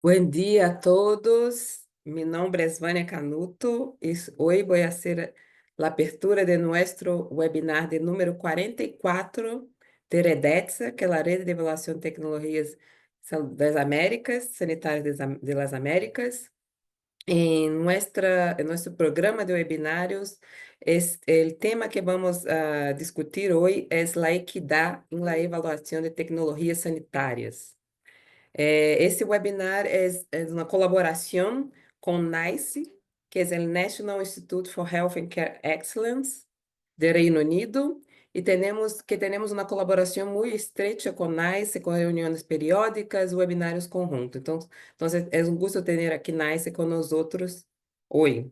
Buen día a todos. Mi nombre es Vania Canuto y hoy voy a hacer la apertura de nuestro webinar de número 44 de REDETSA, que es la Red de Evaluación de Tecnologías das Américas, Sanitarias de las Américas. En nuestro programa de webinarios, el tema que vamos a discutir hoy es la equidad en la evaluación de tecnologías sanitarias. Esse webinar é uma colaboração com NICE, que é o National Institute for Health and Care Excellence, do Reino Unido, e temos uma colaboração muito estreita com NICE, com reuniões periódicas, webinários conjuntos. Então é um gosto ter aqui NICE com nós outros hoje.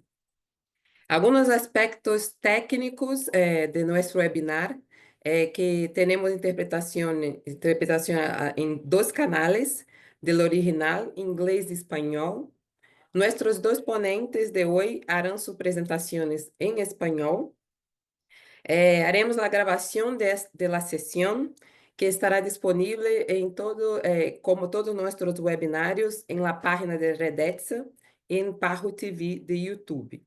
Algunos aspectos técnicos de nuestro webinar, que tenemos interpretación en dos canales del original, inglés y español. Nuestros dos ponentes de hoy harán sus presentaciones en español. Haremos la grabación de la sesión que estará disponible como todos nuestros webinarios, en la página de Redetsa en Parro TV de YouTube.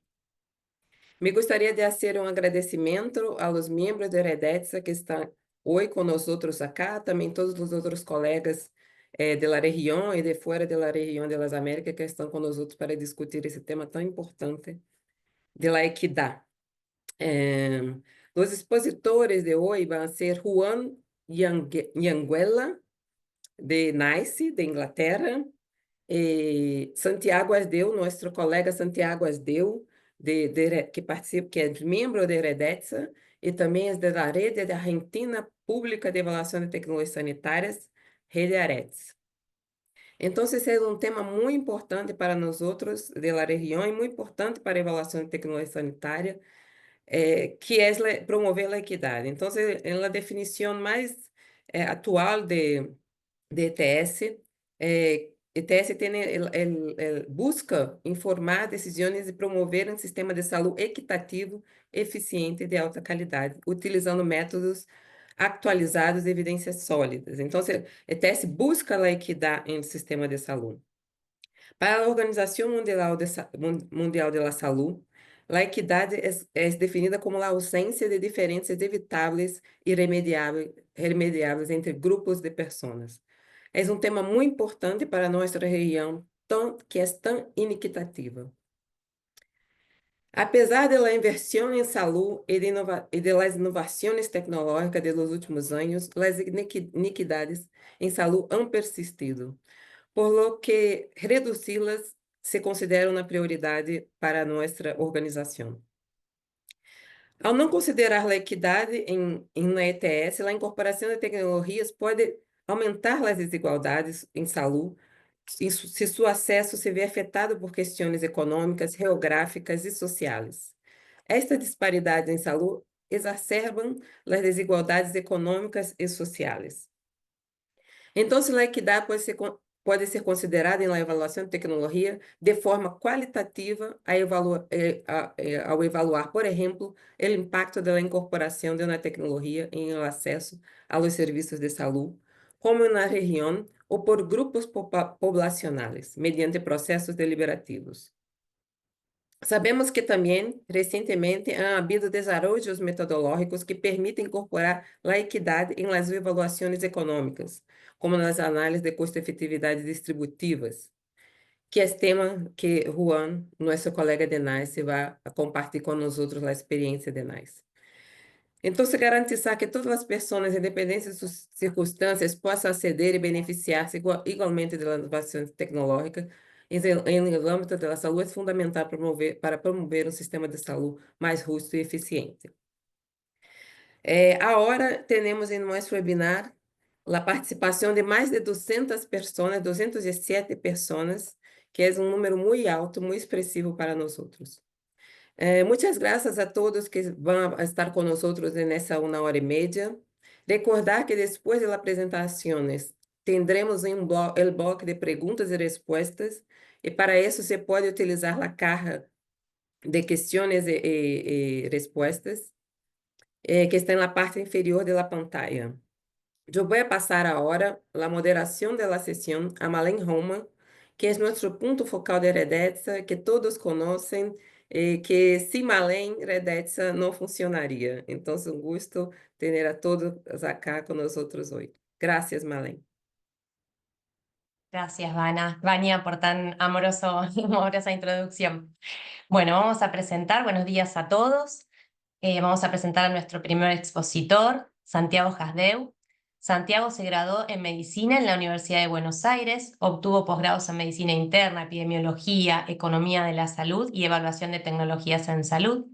Me gostaria de fazer um agradecimento aos membros da Redetsa que estão hoje conosco acá, também todos os outros colegas da região e de fora da região das Américas que estão conosco para discutir esse tema tão importante da equidade. Os expositores de hoje vão ser Juan Yanguela, de NICE, de Inglaterra, Santiago Asdeu, nosso colega Santiago Asdeu, que participa, que é membro da Redetsa e também é da Rede de Argentina Pública de Evaluação de Tecnologias Sanitárias, Rede ARETS. Então, esse é um tema muito importante para nós outros da região e muito importante para a evaluação de tecnologia sanitária, que é promover a equidade. Então, a definição mais atual de ETS, ETS busca informar decisões e promover um sistema de saúde equitativo, eficiente e de alta qualidade, utilizando métodos atualizados e evidências sólidas. Então, ETS busca a equidade no sistema de saúde. Para a Organização Mundial da Saúde, a equidade é definida como a ausência de diferenças evitáveis e remediáveis entre grupos de pessoas. É um tema muito importante para nossa região, que é tão inequitativa. Apesar da inversão em saúde e das inovações tecnológicas dos últimos anos, as iniquidades em saúde han persistido, por lo que reduzi-las se considera uma prioridade para nossa organização. Ao não considerar a equidade em uma ETS, a incorporação de tecnologias pode aumentar as desigualdades em saúde, se seu acesso se vê afetado por questões econômicas, geográficas e sociais. Estas disparidades em saúde exacerbam as desigualdades econômicas e sociais. Então, a equidade pode ser considerada na avaliação de tecnologia de forma qualitativa ao evaluar, por exemplo, o impacto da incorporação de uma tecnologia em acesso aos serviços de saúde, como na região ou por grupos populacionais, mediante processos deliberativos. Sabemos que também, recentemente, há havido desenvolvimentos metodológicos que permitem incorporar a equidade em las evaluações econômicas, como nas análises de custo-efetividade distributivas, que é tema que Juan, nosso colega de NICE, vai compartilhar com nós outros a experiência de NICE. Então, se garantizar que todas as pessoas, independente de suas circunstâncias, possam aceder e beneficiar-se igualmente da inovação tecnológica no âmbito da saúde, é fundamental para promover um sistema de saúde mais justo e eficiente. Agora, temos em nosso webinar a participação de mais de 200 pessoas, 207 pessoas, que é um número muito alto, muito expressivo para nós outros. Muitas graças a todos que vão estar conosco nessa 1h30. Recordar que depois das apresentações, tendremos o bloco de perguntas e respostas, e para isso se pode utilizar a caja de questões e respostas, que está na parte inferior da pantalla. Eu vou passar agora a moderação da sessão a Malén Roma, que es nuestro punto focal de Redetsa, que todos conocen, que sin Malén Redetsa no funcionaría. Entonces, un gusto tener a todos acá con nosotros hoy. Gracias, Malén. Gracias, Vania, por tan amorosa introducción. Bueno, vamos a presentar, buenos días a todos. Vamos a presentar a nuestro primer expositor, Santiago Jasdeu. Santiago se graduó en Medicina en la Universidad de Buenos Aires, obtuvo posgrados en Medicina Interna, Epidemiología, Economía de la Salud y Evaluación de Tecnologías en Salud.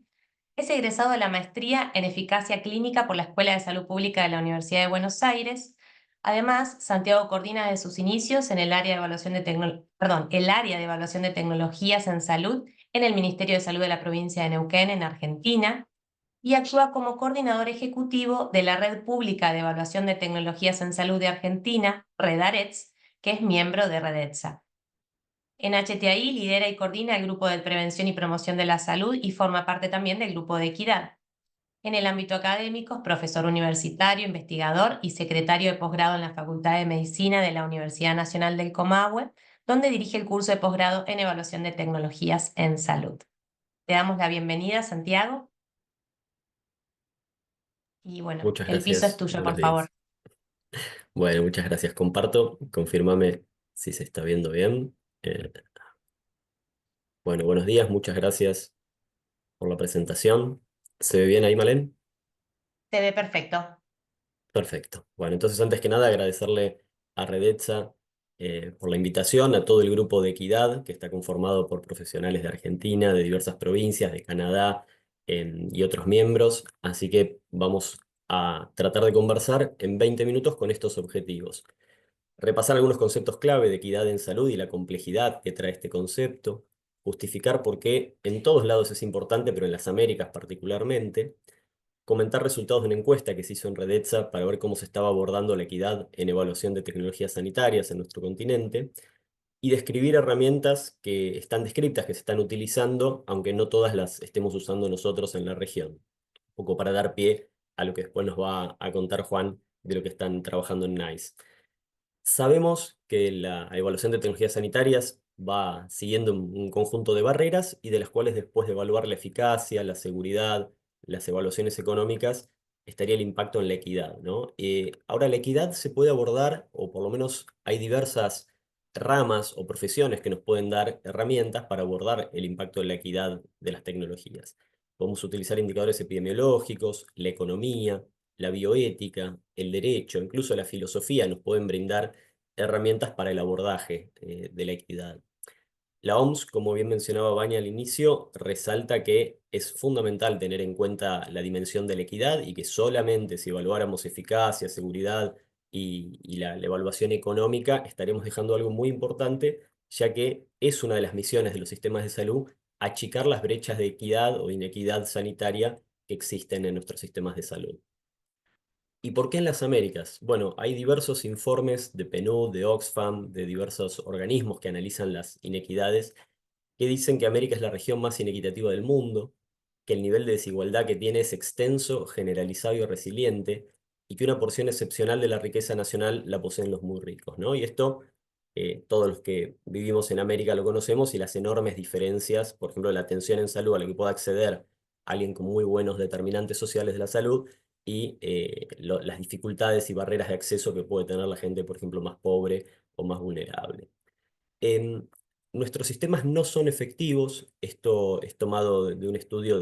Es egresado de la Maestría en Eficacia Clínica por la Escuela de Salud Pública de la Universidad de Buenos Aires. Además, Santiago coordina desde sus inicios en el área de evaluación el área de evaluación de tecnologías en salud en el Ministerio de Salud de la provincia de Neuquén, en Argentina, y actúa como coordinador ejecutivo de la Red Pública de Evaluación de Tecnologías en Salud de Argentina, REDARETS, que es miembro de Redetsa. En HTAI lidera y coordina el grupo de prevención y promoción de la salud y forma parte también del grupo de equidad. En el ámbito académico es profesor universitario, investigador y secretario de posgrado en la Facultad de Medicina de la Universidad Nacional del Comahue, donde dirige el curso de posgrado en evaluación de tecnologías en salud. Te damos la bienvenida, Santiago. Y bueno, Muchas el piso es gracias, tuyo, buenos por favor. días. Bueno, muchas gracias. Comparto, confírmame si se está viendo bien. Bueno, buenos días, muchas gracias por la presentación. ¿Se ve bien ahí, Malén? Se ve perfecto. Perfecto. Bueno, entonces antes que nada agradecerle a Redetza por la invitación, a todo el grupo de Equidad, que está conformado por profesionales de Argentina, de diversas provincias, de Canadá, y otros miembros. Así que vamos a tratar de conversar en 20 minutos con estos objetivos. Repasar algunos conceptos clave de equidad en salud y la complejidad que trae este concepto, justificar por qué en todos lados es importante, pero en las Américas particularmente, comentar resultados de una encuesta que se hizo en Redetza para ver cómo se estaba abordando la equidad en evaluación de tecnologías sanitarias en nuestro continente, y describir herramientas que están descritas, que se están utilizando, aunque no todas las estemos usando nosotros en la región. Un poco para dar pie a lo que después nos va a contar Juan de lo que están trabajando en NICE. Sabemos que la evaluación de tecnologías sanitarias va siguiendo un conjunto de barreras y de las cuales después de evaluar la eficacia, la seguridad, las evaluaciones económicas, estaría el impacto en la equidad, ¿no? Ahora, la equidad se puede abordar, o por lo menos hay diversas ramas o profesiones que nos pueden dar herramientas para abordar el impacto de la equidad de las tecnologías. Podemos utilizar indicadores epidemiológicos, la economía, la bioética, el derecho, incluso la filosofía nos pueden brindar herramientas para el abordaje de la equidad. La OMS, como bien mencionaba Baña al inicio, resalta que es fundamental tener en cuenta la dimensión de la equidad y que solamente si evaluáramos eficacia, seguridad y la evaluación económica estaremos dejando algo muy importante, ya que es una de las misiones de los sistemas de salud achicar las brechas de equidad o inequidad sanitaria que existen en nuestros sistemas de salud. ¿Y por qué en las Américas? Bueno, hay diversos informes de PNUD, de Oxfam, de diversos organismos que analizan las inequidades, que dicen que América es la región más inequitativa del mundo, que el nivel de desigualdad que tiene es extenso, generalizado y resiliente, y que una porción excepcional de la riqueza nacional la poseen los muy ricos, ¿no? Y esto, todos los que vivimos en América lo conocemos, y las enormes diferencias, por ejemplo, la atención en salud a la que pueda acceder alguien con muy buenos determinantes sociales de la salud, y las dificultades y barreras de acceso que puede tener la gente, por ejemplo, más pobre o más vulnerable. Em, Nuestros sistemas no son efectivos. Esto es tomado de un estudio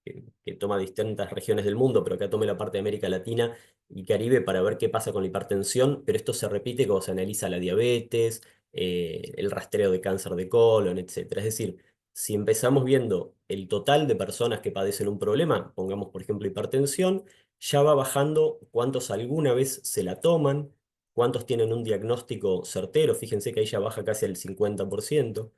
que toma distintas regiones del mundo, pero acá tomé la parte de América Latina y Caribe para ver qué pasa con la hipertensión, pero esto se repite cuando se analiza la diabetes, el rastreo de cáncer de colon, etcétera. Es decir, si empezamos viendo el total de personas que padecen un problema, pongamos por ejemplo hipertensión, ya va bajando cuántos alguna vez se la toman, cuántos tienen un diagnóstico certero, fíjense que ahí ya baja casi al 50%,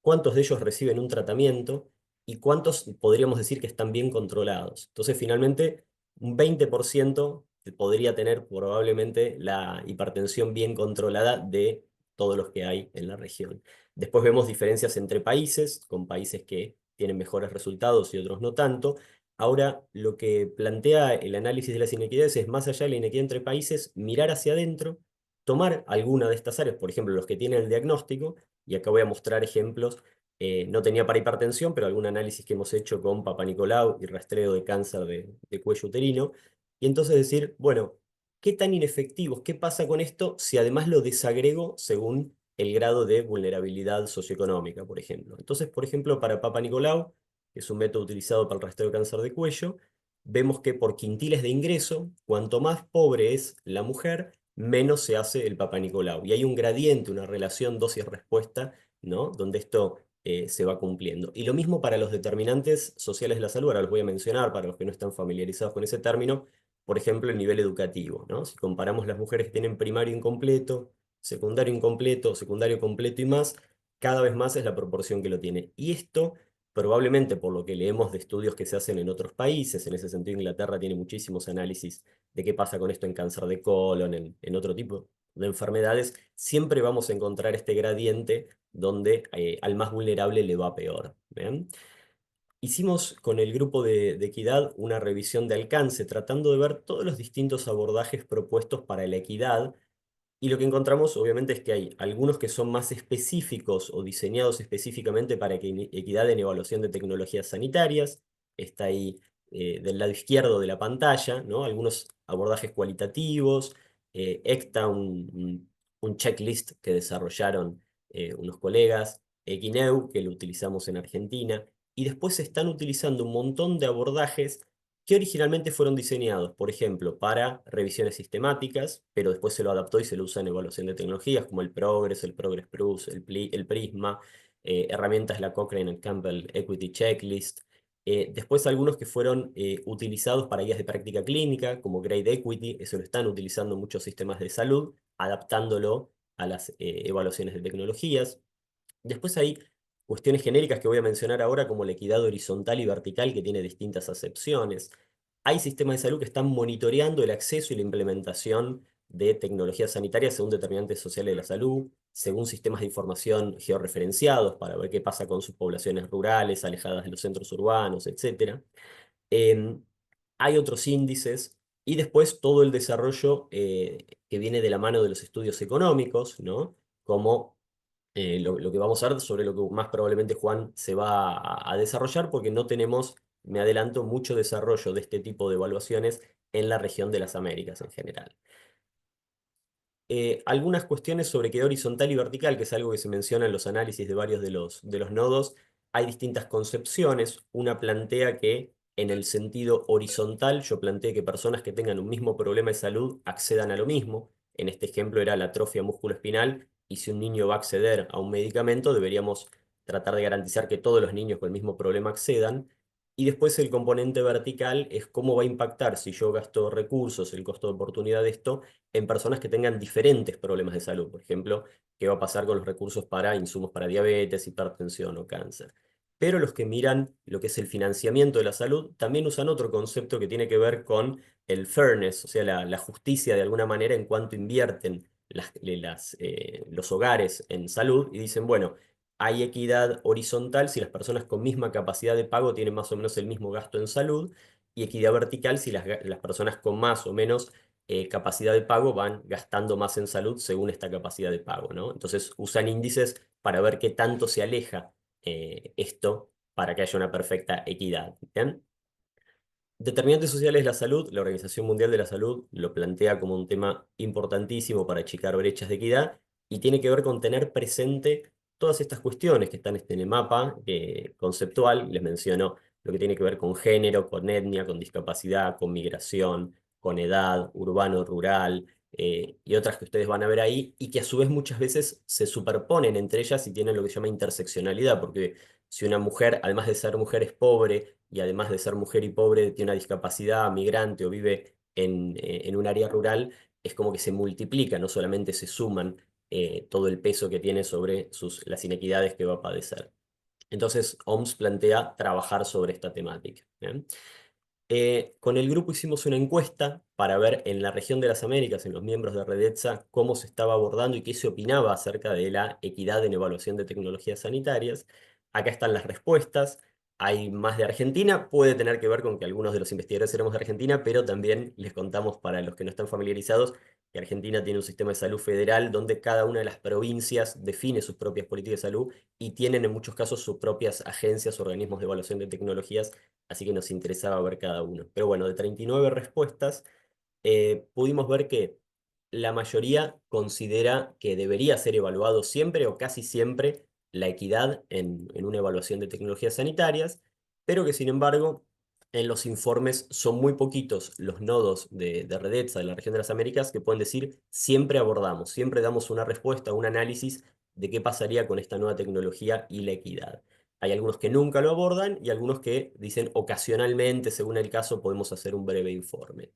cuántos de ellos reciben un tratamiento y cuántos podríamos decir que están bien controlados. Entonces, finalmente, un 20% podría tener probablemente la hipertensión bien controlada de todos los que hay en la región. Después vemos diferencias entre países, con países que tienen mejores resultados y otros no tanto. Ahora, lo que plantea el análisis de las inequidades es, más allá de la inequidad entre países, mirar hacia adentro, tomar alguna de estas áreas, por ejemplo, los que tienen el diagnóstico, y acá voy a mostrar ejemplos. No tenía para hipertensión, pero algún análisis que hemos hecho con Papa Nicolau y rastreo de cáncer de cuello uterino. Y entonces decir, bueno, ¿qué tan inefectivos? ¿Qué pasa con esto si además lo desagrego según el grado de vulnerabilidad socioeconómica, por ejemplo? Entonces, por ejemplo, para Papa Nicolau, que es un método utilizado para el rastreo de cáncer de cuello, vemos que por quintiles de ingreso, cuanto más pobre es la mujer, menos se hace el Papa Nicolau. Y hay un gradiente, una relación dosis-respuesta, ¿no? Donde esto se va cumpliendo. Y lo mismo para los determinantes sociales de la salud. Ahora los voy a mencionar para los que no están familiarizados con ese término. Por ejemplo, el nivel educativo, ¿no? Si comparamos las mujeres que tienen primario incompleto, secundario completo y más, cada vez más es la proporción que lo tiene. Y esto, probablemente por lo que leemos de estudios que se hacen en otros países, en ese sentido Inglaterra tiene muchísimos análisis de qué pasa con esto en cáncer de colon, en otro tipo de enfermedades, siempre vamos a encontrar este gradiente donde al más vulnerable le va peor. ¿Bien? Hicimos con el grupo de equidad una revisión de alcance, tratando de ver todos los distintos abordajes propuestos para la equidad, y lo que encontramos obviamente es que hay algunos que son más específicos o diseñados específicamente para equidad en evaluación de tecnologías sanitarias. Está ahí del lado izquierdo de la pantalla, ¿no? Algunos abordajes cualitativos, ECTA, un checklist que desarrollaron unos colegas, Equineu, que lo utilizamos en Argentina, y después se están utilizando un montón de abordajes que originalmente fueron diseñados, por ejemplo, para revisiones sistemáticas, pero después se lo adaptó y se lo usa en evaluación de tecnologías, como el Progress Plus, el Prisma, herramientas la Cochrane Campbell Equity Checklist. Después algunos que fueron utilizados para guías de práctica clínica, como Grade Equity, eso lo están utilizando muchos sistemas de salud, adaptándolo a las evaluaciones de tecnologías. Después hay cuestiones genéricas que voy a mencionar ahora, como la equidad horizontal y vertical, que tiene distintas acepciones. Hay sistemas de salud que están monitoreando el acceso y la implementación de tecnologías sanitarias según determinantes sociales de la salud, según sistemas de información georreferenciados para ver qué pasa con sus poblaciones rurales, alejadas de los centros urbanos, etc. Em, Hay otros índices y después todo el desarrollo que viene de la mano de los estudios económicos, ¿no? Como lo que vamos a ver sobre lo que más probablemente Juan se va a desarrollar, porque no tenemos, me adelanto, mucho desarrollo de este tipo de evaluaciones en la región de las Américas en general. Algunas cuestiones sobre equidad horizontal y vertical, que es algo que se menciona en los análisis de varios de los nodos. Hay distintas concepciones. Una plantea que en el sentido horizontal, yo planteé que personas que tengan un mismo problema de salud accedan a lo mismo. En este ejemplo era la atrofia músculoespinal, y si un niño va a acceder a un medicamento, deberíamos tratar de garantizar que todos los niños con el mismo problema accedan. Y después el componente vertical es cómo va a impactar si yo gasto recursos, el costo de oportunidad de esto, en personas que tengan diferentes problemas de salud. Por ejemplo, qué va a pasar con los recursos para insumos para diabetes, hipertensión o cáncer. Pero los que miran lo que es el financiamiento de la salud también usan otro concepto que tiene que ver con el fairness, o sea, la justicia de alguna manera en cuanto invierten los hogares en salud, y dicen, bueno, hay equidad horizontal si las personas con misma capacidad de pago tienen más o menos el mismo gasto en salud, y equidad vertical si las personas con más o menos capacidad de pago van gastando más en salud según esta capacidad de pago, ¿no? Entonces usan índices para ver qué tanto se aleja esto para que haya una perfecta equidad. ¿Bien? Determinantes sociales de la salud, la Organización Mundial de la Salud lo plantea como un tema importantísimo para achicar brechas de equidad, y tiene que ver con tener presente todas estas cuestiones que están en el mapa conceptual. Les menciono lo que tiene que ver con género, con etnia, con discapacidad, con migración, con edad, urbano, rural, y otras que ustedes van a ver ahí, y que a su vez muchas veces se superponen entre ellas y tienen lo que se llama interseccionalidad, porque si una mujer, además de ser mujer, es pobre, y además de ser mujer y pobre, tiene una discapacidad, migrante o vive en un área rural, es como que se multiplica, no solamente se suman todo el peso que tiene sobre las inequidades que va a padecer. Entonces, OMS plantea trabajar sobre esta temática. ¿Bien? Con el grupo hicimos una encuesta para ver en la región de las Américas, en los miembros de Redetsa, cómo se estaba abordando y qué se opinaba acerca de la equidad en evaluación de tecnologías sanitarias. Acá están las respuestas. Hay más de Argentina, puede tener que ver con que algunos de los investigadores éramos de Argentina, pero también les contamos, para los que no están familiarizados, que Argentina tiene un sistema de salud federal donde cada una de las provincias define sus propias políticas de salud y tienen en muchos casos sus propias agencias, organismos de evaluación de tecnologías, así que nos interesaba ver cada uno. Pero bueno, de 39 respuestas, pudimos ver que la mayoría considera que debería ser evaluado siempre o casi siempre la equidad en una evaluación de tecnologías sanitarias, pero que sin embargo en los informes son muy poquitos los nodos de Redetza de la región de las Américas que pueden decir siempre abordamos, siempre damos una respuesta, un análisis de qué pasaría con esta nueva tecnología y la equidad. Hay algunos que nunca lo abordan y algunos que dicen ocasionalmente, según el caso, podemos hacer un breve informe.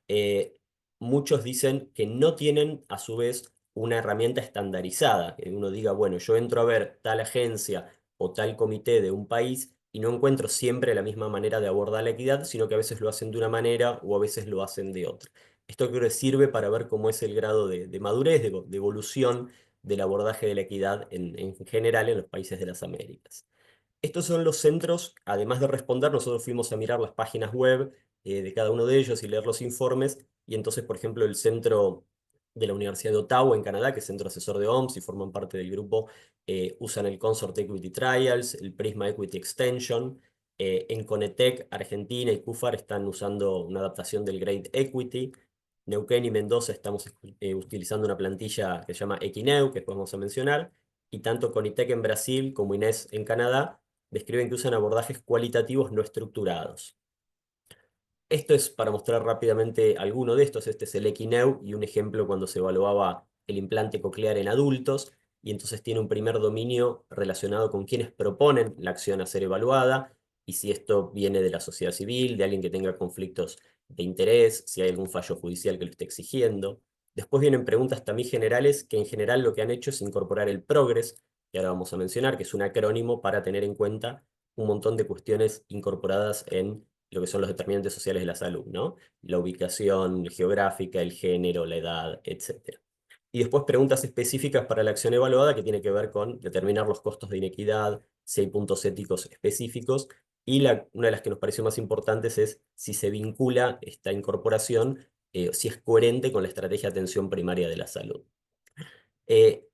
Eh, Muchos dicen que no tienen a su vez una herramienta estandarizada, que uno diga, bueno, yo entro a ver tal agencia o tal comité de un país y no encuentro siempre la misma manera de abordar la equidad, sino que a veces lo hacen de una manera o a veces lo hacen de otra. Esto creo que sirve para ver cómo es el grado de madurez, de evolución del abordaje de la equidad en general en los países de las Américas. Estos son los centros, además de responder, nosotros fuimos a mirar las páginas web de cada uno de ellos y leer los informes, y entonces, por ejemplo, el centro de la Universidad de Ottawa en Canadá, que es centro asesor de OMS y forman parte del grupo, usan el Consort Equity Trials, el Prisma Equity Extension, en Conetec, Argentina y CUFAR están usando una adaptación del Grade Equity, Neuquén y Mendoza estamos utilizando una plantilla que se llama Equineu, que después vamos a mencionar, y tanto Conitec en Brasil como INES en Canadá describen que usan abordajes cualitativos no estructurados. Esto es para mostrar rápidamente alguno de estos. Este es el Equineu y un ejemplo cuando se evaluaba el implante coclear en adultos, y entonces tiene un primer dominio relacionado con quienes proponen la acción a ser evaluada, y si esto viene de la sociedad civil, de alguien que tenga conflictos de interés, si hay algún fallo judicial que lo esté exigiendo. Después vienen preguntas también generales, que en general lo que han hecho es incorporar el PROGRESS, que ahora vamos a mencionar, que es un acrónimo para tener en cuenta un montón de cuestiones incorporadas en lo que son los determinantes sociales de la salud, ¿no? La ubicación geográfica, el género, la edad, etc. Y después preguntas específicas para la acción evaluada que tiene que ver con determinar los costos de inequidad, si hay puntos éticos específicos, y una de las que nos pareció más importantes es si se vincula esta incorporación, si es coherente con la estrategia de atención primaria de la salud.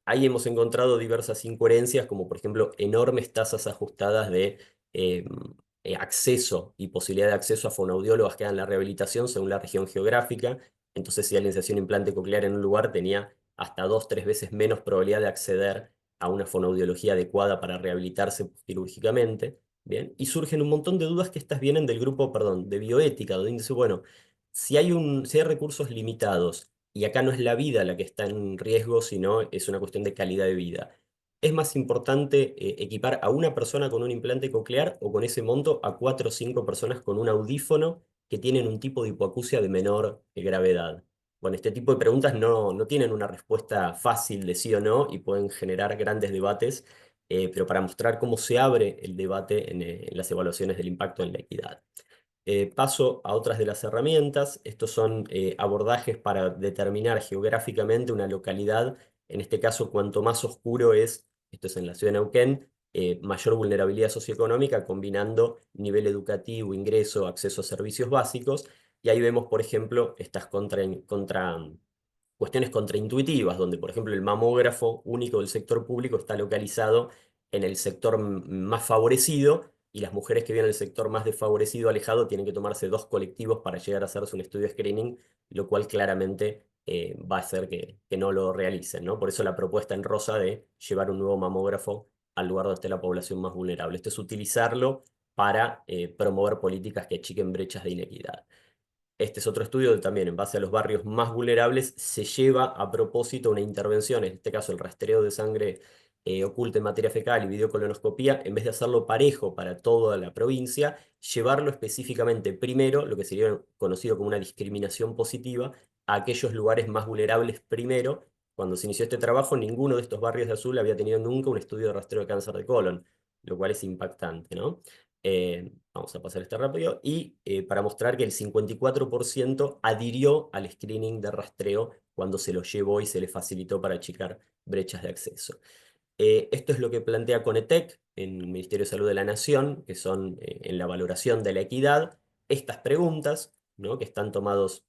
Ahí hemos encontrado diversas incoherencias, como por ejemplo enormes tasas ajustadas de eh, acceso y posibilidad de acceso a fonoaudiólogas que hagan la rehabilitación según la región geográfica. Entonces, si alguien se hacía un implante coclear en un lugar, tenía hasta 2 o 3 veces menos probabilidad de acceder a una fonoaudiología adecuada para rehabilitarse quirúrgicamente. Bien, y surgen un montón de dudas que estas vienen del grupo, perdón, de bioética, donde dice, bueno, si hay recursos limitados, y acá no es la vida la que está en riesgo, sino es una cuestión de calidad de vida. ¿Es más importante equipar a una persona con un implante coclear o con ese monto a 4 o 5 personas con un audífono que tienen un tipo de hipoacusia de menor gravedad? Bueno, este tipo de preguntas no tienen una respuesta fácil de sí o no y pueden generar grandes debates, pero para mostrar cómo se abre el debate en las evaluaciones del impacto en la equidad. Paso a otras de las herramientas. Estos son abordajes para determinar geográficamente una localidad. En este caso, cuanto más oscuro es, esto es en la ciudad de Neuquén, mayor vulnerabilidad socioeconómica, combinando nivel educativo, ingreso, acceso a servicios básicos. Y ahí vemos, por ejemplo, estas cuestiones contraintuitivas, donde, por ejemplo, el mamógrafo único del sector público está localizado en el sector más favorecido, y las mujeres que viven en el sector más desfavorecido, alejado, tienen que tomarse 2 colectivos para llegar a hacerse un estudio de screening, lo cual claramente va a hacer que no lo realicen, ¿no? Por eso la propuesta en rosa de llevar un nuevo mamógrafo al lugar donde esté la población más vulnerable. Esto es utilizarlo para promover políticas que achiquen brechas de inequidad. Este es otro estudio donde también, en base a los barrios más vulnerables, se lleva a propósito una intervención, en este caso el rastreo de sangre oculta en materia fecal y videocolonoscopía, en vez de hacerlo parejo para toda la provincia, llevarlo específicamente primero, lo que sería conocido como una discriminación positiva, a aquellos lugares más vulnerables primero. Cuando se inició este trabajo, ninguno de estos barrios de azul había tenido nunca un estudio de rastreo de cáncer de colon, lo cual es impactante, ¿no? Vamos a pasar este rápido. Y para mostrar que el 54% adhirió al screening de rastreo cuando se lo llevó y se le facilitó para achicar brechas de acceso. Esto es lo que plantea Conetec en el Ministerio de Salud de la Nación, que son en la valoración de la equidad, estas preguntas, ¿no? Que están tomados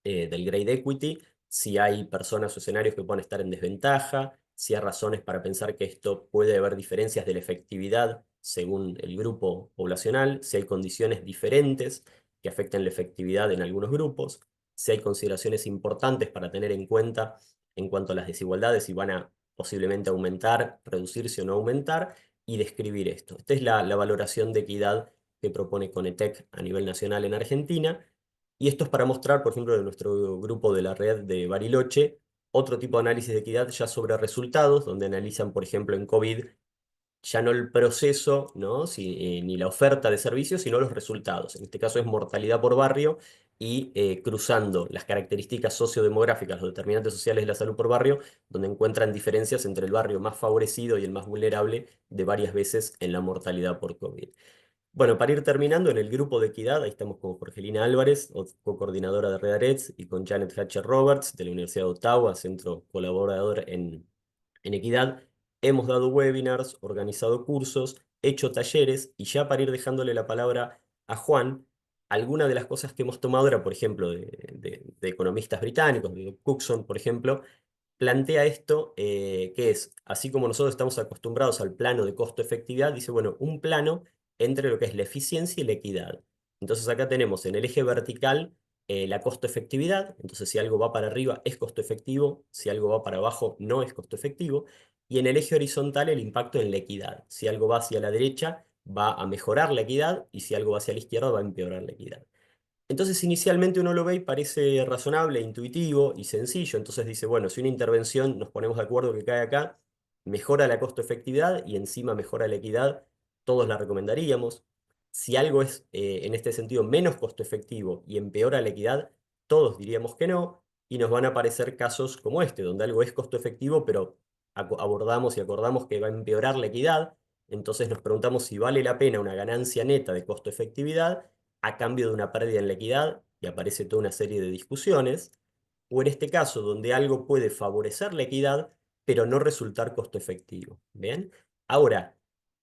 del Grade Equity, si hay personas o escenarios que puedan estar en desventaja, si hay razones para pensar que esto puede haber diferencias de la efectividad según el grupo poblacional, si hay condiciones diferentes que afecten la efectividad en algunos grupos, si hay consideraciones importantes para tener en cuenta en cuanto a las desigualdades, si van a posiblemente aumentar, reducirse o no aumentar, y describir esto. Esta es la valoración de equidad que propone Conetec a nivel nacional en Argentina, y esto es para mostrar, por ejemplo, de nuestro grupo de la red de Bariloche, otro tipo de análisis de equidad ya sobre resultados, donde analizan, por ejemplo, en COVID, ya no el proceso, ¿no? Ni la oferta de servicios, sino los resultados. En este caso es mortalidad por barrio y cruzando las características sociodemográficas, los determinantes sociales de la salud por barrio, donde encuentran diferencias entre el barrio más favorecido y el más vulnerable de varias veces en la mortalidad por COVID. Bueno, para ir terminando, en el grupo de equidad, ahí estamos con Jorgelina Álvarez, co-coordinadora de Red Arets, y con Janet Hatcher Roberts, de la Universidad de Ottawa, centro colaborador en equidad. Hemos dado webinars, organizado cursos, hecho talleres, y ya para ir dejándole la palabra a Juan, algunas de las cosas que hemos tomado era, por ejemplo, de economistas británicos, de Cookson, por ejemplo, plantea esto, que es, así como nosotros estamos acostumbrados al plano de costo-efectividad, dice, bueno, un plano entre lo que es la eficiencia y la equidad. Entonces acá tenemos en el eje vertical la costo-efectividad, entonces si algo va para arriba es costo-efectivo, si algo va para abajo no es costo-efectivo, y en el eje horizontal el impacto en la equidad. Si algo va hacia la derecha va a mejorar la equidad, y si algo va hacia la izquierda va a empeorar la equidad. Entonces inicialmente uno lo ve y parece razonable, intuitivo y sencillo. Entonces dice, bueno, si una intervención nos ponemos de acuerdo que cae acá, mejora la costo-efectividad y encima mejora la equidad, todos la recomendaríamos. Si algo es en este sentido menos costo-efectivo y empeora la equidad, todos diríamos que no. Y nos van a aparecer casos como este, donde algo es costo-efectivo, pero abordamos y acordamos que va a empeorar la equidad. Entonces nos preguntamos si vale la pena una ganancia neta de costo-efectividad a cambio de una pérdida en la equidad, y aparece toda una serie de discusiones, o en este caso, donde algo puede favorecer la equidad, pero no resultar costo efectivo. ¿Bien? Ahora,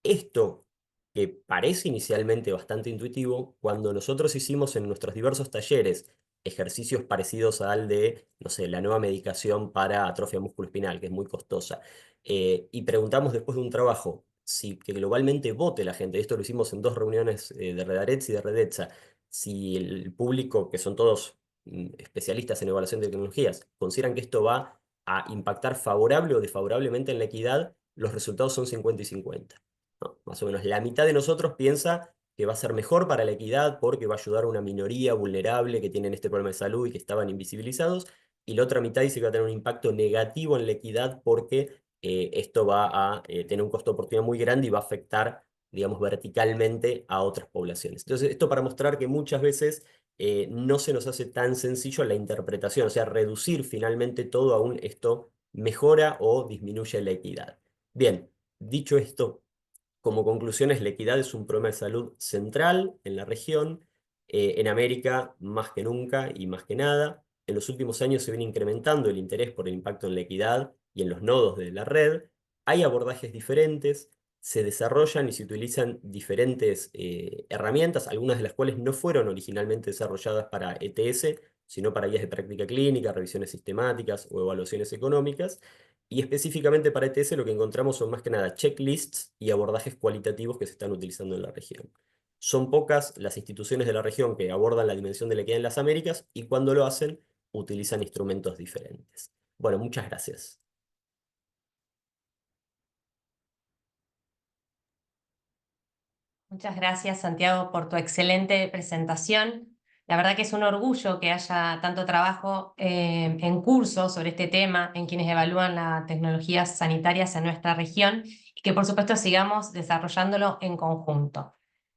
esto que parece inicialmente bastante intuitivo, cuando nosotros hicimos en nuestros diversos talleres ejercicios parecidos al de, no sé, la nueva medicación para atrofia musculoespinal, que es muy costosa, y preguntamos después de un trabajo si que globalmente vote la gente, esto lo hicimos en 2 reuniones de Redarets y de Redetza, si el público, que son todos especialistas en evaluación de tecnologías, consideran que esto va a impactar favorable o desfavorablemente en la equidad, los resultados son 50 y 50. ¿No? Más o menos la mitad de nosotros piensa que va a ser mejor para la equidad porque va a ayudar a una minoría vulnerable que tienen este problema de salud y que estaban invisibilizados, y la otra mitad dice que va a tener un impacto negativo en la equidad porque esto va a tener un costo de oportunidad muy grande y va a afectar, digamos, verticalmente a otras poblaciones. Entonces, esto para mostrar que muchas veces no se nos hace tan sencillo la interpretación, o sea, reducir finalmente todo a un esto mejora o disminuye la equidad. Bien, dicho esto, como conclusiones, la equidad es un problema de salud central en la región, en América más que nunca y más que nada. En los últimos años se viene incrementando el interés por el impacto en la equidad y en los nodos de la red. Hay abordajes diferentes, se desarrollan y se utilizan diferentes herramientas, algunas de las cuales no fueron originalmente desarrolladas para ETS, sino para guías de práctica clínica, revisiones sistemáticas o evaluaciones económicas. Y específicamente para ETS lo que encontramos son más que nada checklists y abordajes cualitativos que se están utilizando en la región. Son pocas las instituciones de la región que abordan la dimensión de la equidad en las Américas, y cuando lo hacen utilizan instrumentos diferentes. Bueno, muchas gracias. Muchas gracias, Santiago, por tu excelente presentación. La verdad que es un orgullo que haya tanto trabajo en curso sobre este tema, en quienes evalúan las tecnologías sanitarias en nuestra región, y que por supuesto sigamos desarrollándolo en conjunto.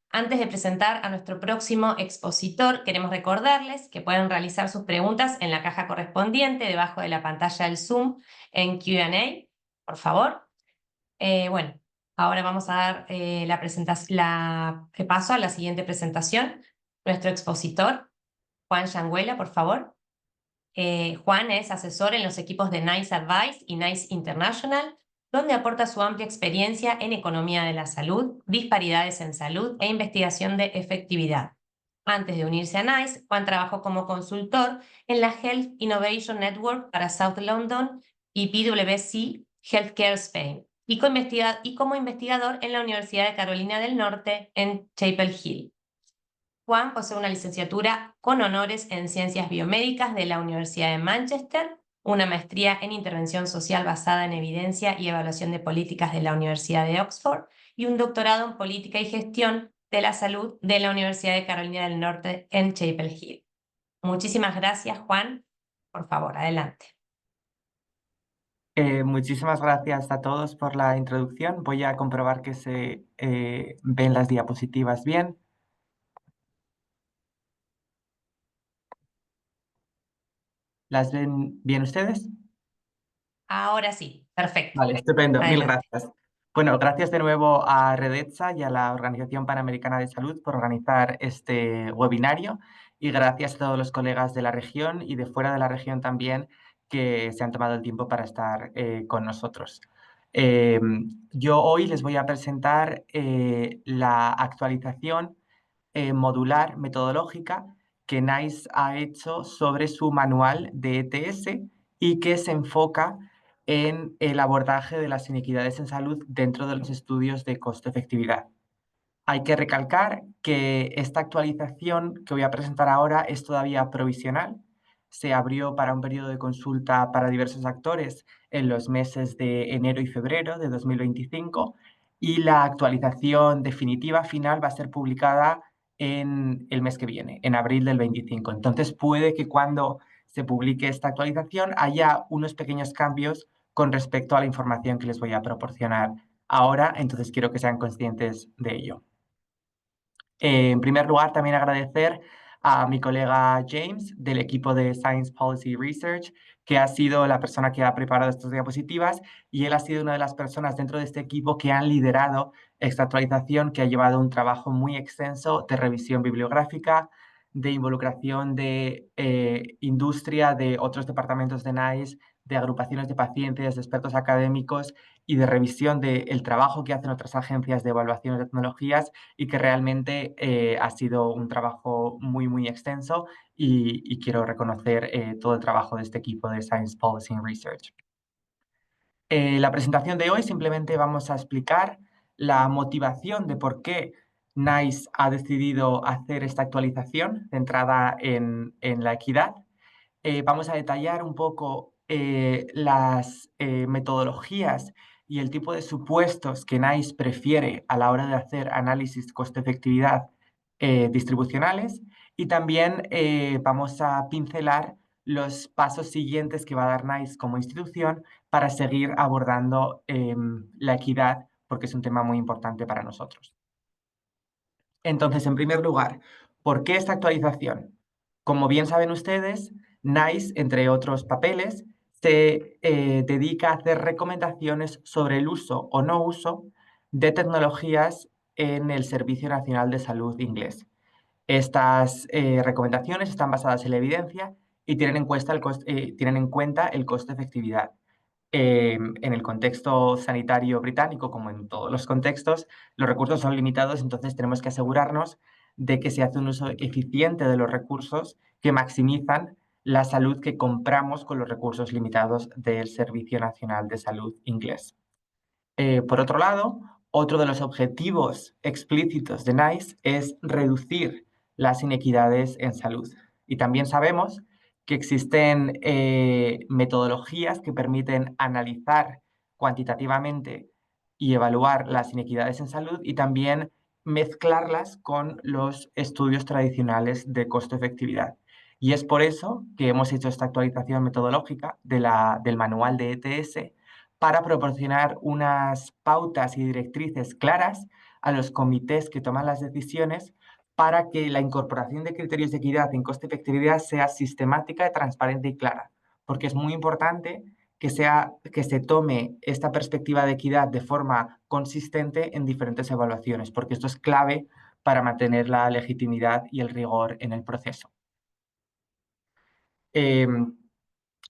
Antes de presentar a nuestro próximo expositor, queremos recordarles que pueden realizar sus preguntas en la caja correspondiente debajo de la pantalla del Zoom en Q&A, por favor. Bueno, ahora vamos a dar paso a la siguiente presentación. Nuestro expositor, Juan Yanguela, por favor. Juan es asesor en los equipos de NICE Advice y NICE International, donde aporta su amplia experiencia en economía de la salud, disparidades en salud e investigación de efectividad. Antes de unirse a NICE, Juan trabajó como consultor en la Health Innovation Network para South London y PwC Healthcare Spain, y como investigador en la Universidad de Carolina del Norte en Chapel Hill. Juan posee una licenciatura con honores en Ciencias Biomédicas de la Universidad de Manchester, una maestría en Intervención Social basada en evidencia y evaluación de políticas de la Universidad de Oxford y un doctorado en Política y Gestión de la Salud de la Universidad de Carolina del Norte en Chapel Hill. Muchísimas gracias, Juan. Por favor, adelante. Muchísimas gracias a todos por la introducción. Voy a comprobar que se ven las diapositivas bien. ¿Las ven bien ustedes? Ahora sí, perfecto. Vale, estupendo. Mil Adelante. gracias. Bueno, gracias de nuevo a Redetsa y a la Organización Panamericana de Salud por organizar este webinario y gracias a todos los colegas de la región y de fuera de la región también que se han tomado el tiempo para estar con nosotros. Eh, yo hoy les voy a presentar la actualización modular metodológica que NICE ha hecho sobre su manual de ETS y que se enfoca en el abordaje de las inequidades en salud dentro de los estudios de costo-efectividad. Hay que recalcar que esta actualización que voy a presentar ahora es todavía provisional. Se abrió para un periodo de consulta para diversos actores en los meses de enero y febrero de 2025 y la actualización definitiva final va a ser publicada en el mes que viene, en abril del 25. Entonces puede que cuando se publique esta actualización haya unos pequeños cambios con respecto a la información que les voy a proporcionar ahora, entonces quiero que sean conscientes de ello. En primer lugar, también agradecer a mi colega James del equipo de Science Policy Research, que ha sido la persona que ha preparado estas diapositivas y él ha sido una de las personas dentro de este equipo que han liderado esta actualización, que ha llevado un trabajo muy extenso de revisión bibliográfica, de involucración de industria, de otros departamentos de NICE, de agrupaciones de pacientes, de expertos académicos y de revisión del trabajo que hacen otras agencias de evaluación de tecnologías y que realmente ha sido un trabajo muy, muy extenso y quiero reconocer todo el trabajo de este equipo de Science Policy and Research. La presentación de hoy simplemente vamos a explicar la motivación de por qué NICE ha decidido hacer esta actualización centrada en la equidad. Vamos a detallar un poco las metodologías y el tipo de supuestos que NICE prefiere a la hora de hacer análisis coste-efectividad distribucionales y también vamos a pincelar los pasos siguientes que va a dar NICE como institución para seguir abordando la equidad, porque es un tema muy importante para nosotros. Entonces, en primer lugar, ¿por qué esta actualización? Como bien saben ustedes, NICE, entre otros papeles, se dedica a hacer recomendaciones sobre el uso o no uso de tecnologías en el Servicio Nacional de Salud inglés. Estas recomendaciones están basadas en la evidencia y tienen en cuenta el coste-efectividad. En el contexto sanitario británico, como en todos los contextos, los recursos son limitados, entonces tenemos que asegurarnos de que se hace un uso eficiente de los recursos que maximizan la salud que compramos con los recursos limitados del Servicio Nacional de Salud inglés. Por otro lado, otro de los objetivos explícitos de NICE es reducir las inequidades en salud. Y también sabemos que existen metodologías que permiten analizar cuantitativamente y evaluar las inequidades en salud y también mezclarlas con los estudios tradicionales de costo-efectividad. Y es por eso que hemos hecho esta actualización metodológica del manual de ETS para proporcionar unas pautas y directrices claras a los comités que toman las decisiones para que la incorporación de criterios de equidad en coste-efectividad sea sistemática, transparente y clara, porque es muy importante que se tome esta perspectiva de equidad de forma consistente en diferentes evaluaciones, porque esto es clave para mantener la legitimidad y el rigor en el proceso.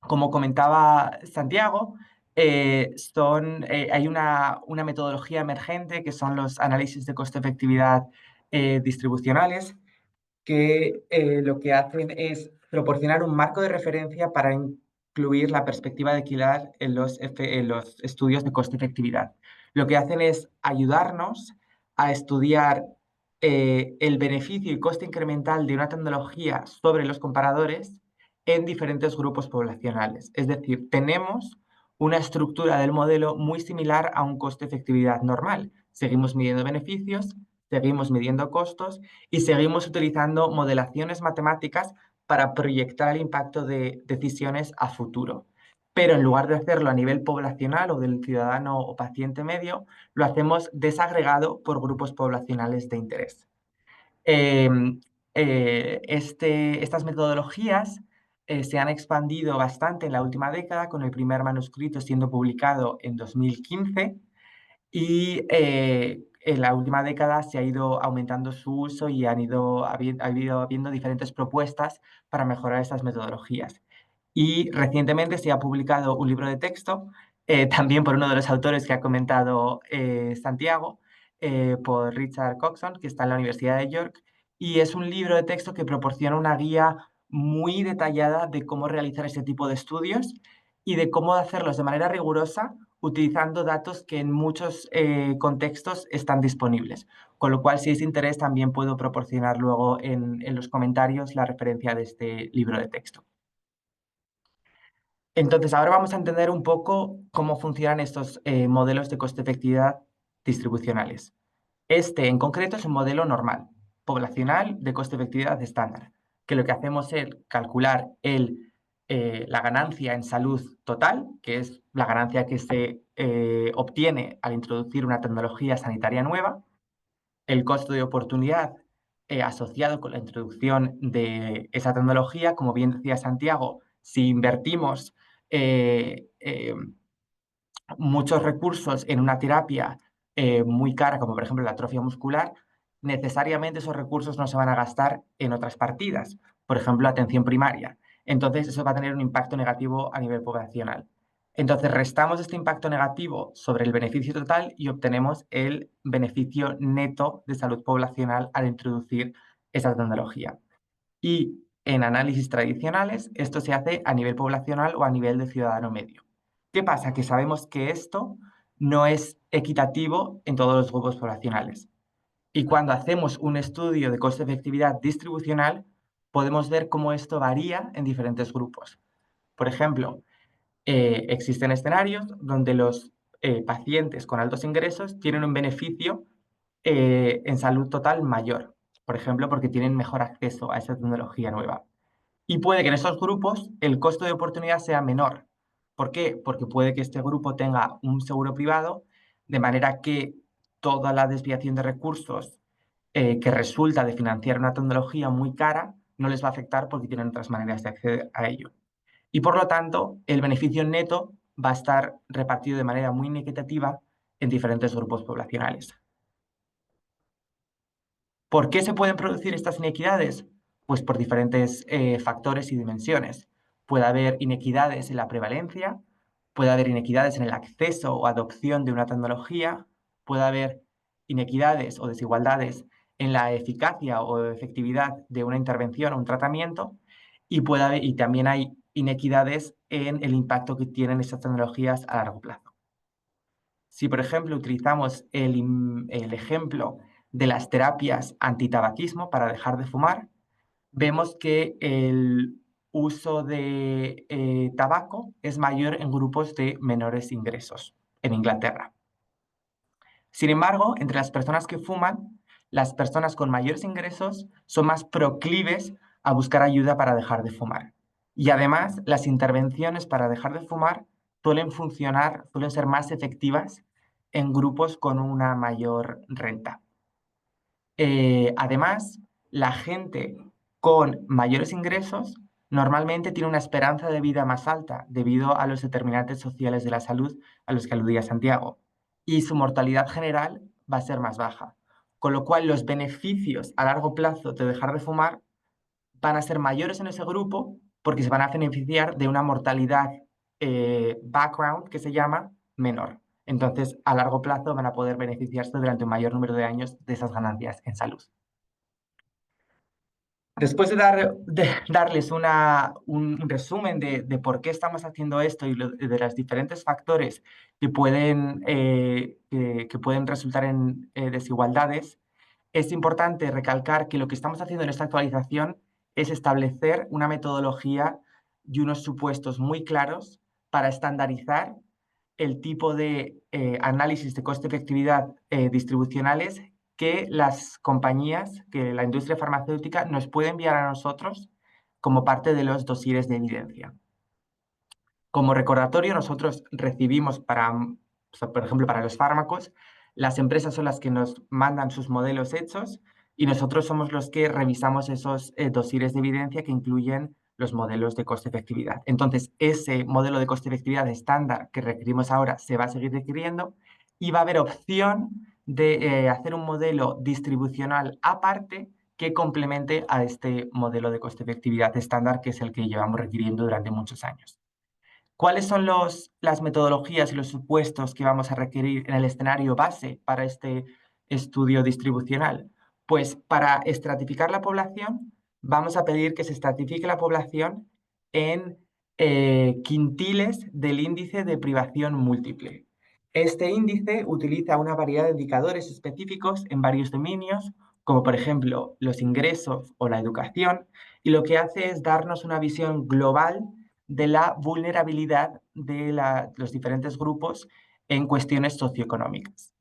Como comentaba Santiago, hay una metodología emergente que son los análisis de coste-efectividad distribucionales, que lo que hacen es proporcionar un marco de referencia para incluir la perspectiva de equidad en los estudios de coste-efectividad. Lo que hacen es ayudarnos a estudiar el beneficio y coste incremental de una tecnología sobre los comparadores en diferentes grupos poblacionales. Es decir, tenemos una estructura del modelo muy similar a un coste-efectividad normal. Seguimos midiendo beneficios, seguimos midiendo costos y seguimos utilizando modelaciones matemáticas para proyectar el impacto de decisiones a futuro. Pero en lugar de hacerlo a nivel poblacional o del ciudadano o paciente medio, lo hacemos desagregado por grupos poblacionales de interés. Estas metodologías se han expandido bastante en la última década, con el primer manuscrito siendo publicado en 2015 y en la última década se ha ido aumentando su uso y ha ido habiendo diferentes propuestas para mejorar estas metodologías. Y recientemente se ha publicado un libro de texto, también por uno de los autores que ha comentado Santiago, por Richard Coxon, que está en la Universidad de York, y es un libro de texto que proporciona una guía muy detallada de cómo realizar este tipo de estudios y de cómo hacerlos de manera rigurosa utilizando datos que en muchos contextos están disponibles. Con lo cual, si es de interés, también puedo proporcionar luego en los comentarios la referencia de este libro de texto. Entonces, ahora vamos a entender un poco cómo funcionan estos modelos de coste-efectividad distribucionales. Este, en concreto, es un modelo normal, poblacional de coste-efectividad estándar, que lo que hacemos es calcular la ganancia en salud total, que es la ganancia que se obtiene al introducir una tecnología sanitaria nueva, el costo de oportunidad asociado con la introducción de esa tecnología. Como bien decía Santiago, si invertimos muchos recursos en una terapia muy cara, como por ejemplo la atrofia muscular, necesariamente esos recursos no se van a gastar en otras partidas, por ejemplo, atención primaria. Entonces, eso va a tener un impacto negativo a nivel poblacional. Entonces, restamos este impacto negativo sobre el beneficio total y obtenemos el beneficio neto de salud poblacional al introducir esa tecnología. Y en análisis tradicionales, esto se hace a nivel poblacional o a nivel de ciudadano medio. ¿Qué pasa? Que sabemos que esto no es equitativo en todos los grupos poblacionales. Y cuando hacemos un estudio de coste-efectividad distribucional, podemos ver cómo esto varía en diferentes grupos. Por ejemplo, existen escenarios donde los pacientes con altos ingresos tienen un beneficio en salud total mayor, por ejemplo, porque tienen mejor acceso a esa tecnología nueva. Y puede que en esos grupos el costo de oportunidad sea menor. ¿Por qué? Porque puede que este grupo tenga un seguro privado, de manera que toda la desviación de recursos que resulta de financiar una tecnología muy cara no les va a afectar porque tienen otras maneras de acceder a ello. Y por lo tanto, el beneficio neto va a estar repartido de manera muy inequitativa en diferentes grupos poblacionales. ¿Por qué se pueden producir estas inequidades? Pues por diferentes factores y dimensiones. Puede haber inequidades en la prevalencia, puede haber inequidades en el acceso o adopción de una tecnología, puede haber inequidades o desigualdades en la eficacia o efectividad de una intervención o un tratamiento, y también hay inequidades en el impacto que tienen estas tecnologías a largo plazo. Si, por ejemplo, utilizamos el ejemplo de las terapias antitabaquismo para dejar de fumar, vemos que el uso de tabaco es mayor en grupos de menores ingresos en Inglaterra. Sin embargo, entre las personas que fuman, las personas con mayores ingresos son más proclives a buscar ayuda para dejar de fumar. Y además, las intervenciones para dejar de fumar suelen ser más efectivas en grupos con una mayor renta. Además, la gente con mayores ingresos normalmente tiene una esperanza de vida más alta debido a los determinantes sociales de la salud a los que aludía Santiago, y su mortalidad general va a ser más baja, con lo cual los beneficios a largo plazo de dejar de fumar van a ser mayores en ese grupo porque se van a beneficiar de una mortalidad background, que se llama, menor. Entonces, a largo plazo van a poder beneficiarse durante un mayor número de años de esas ganancias en salud. Después de darles un resumen de por qué estamos haciendo esto y de los diferentes factores que que pueden resultar en desigualdades, es importante recalcar que lo que estamos haciendo en esta actualización es establecer una metodología y unos supuestos muy claros para estandarizar el tipo de análisis de coste-efectividad distribucionales que las compañías, que la industria farmacéutica nos puede enviar a nosotros como parte de los dosieres de evidencia. Como recordatorio, nosotros recibimos por ejemplo, para los fármacos, las empresas son las que nos mandan sus modelos hechos y nosotros somos los que revisamos esos dosieres de evidencia que incluyen los modelos de coste-efectividad. Entonces, ese modelo de coste-efectividad estándar que requerimos ahora se va a seguir requiriendo y va a haber opción de hacer un modelo distribucional aparte que complemente a este modelo de coste-efectividad estándar, que es el que llevamos requiriendo durante muchos años. ¿Cuáles son las metodologías y los supuestos que vamos a requerir en el escenario base para este estudio distribucional? Pues para estratificar la población, vamos a pedir que se estratifique la población en quintiles del índice de privación múltiple. Este índice utiliza una variedad de indicadores específicos en varios dominios, como por ejemplo los ingresos o la educación, y lo que hace es darnos una visión global de la vulnerabilidad de los diferentes grupos en cuestiones socioeconómicas.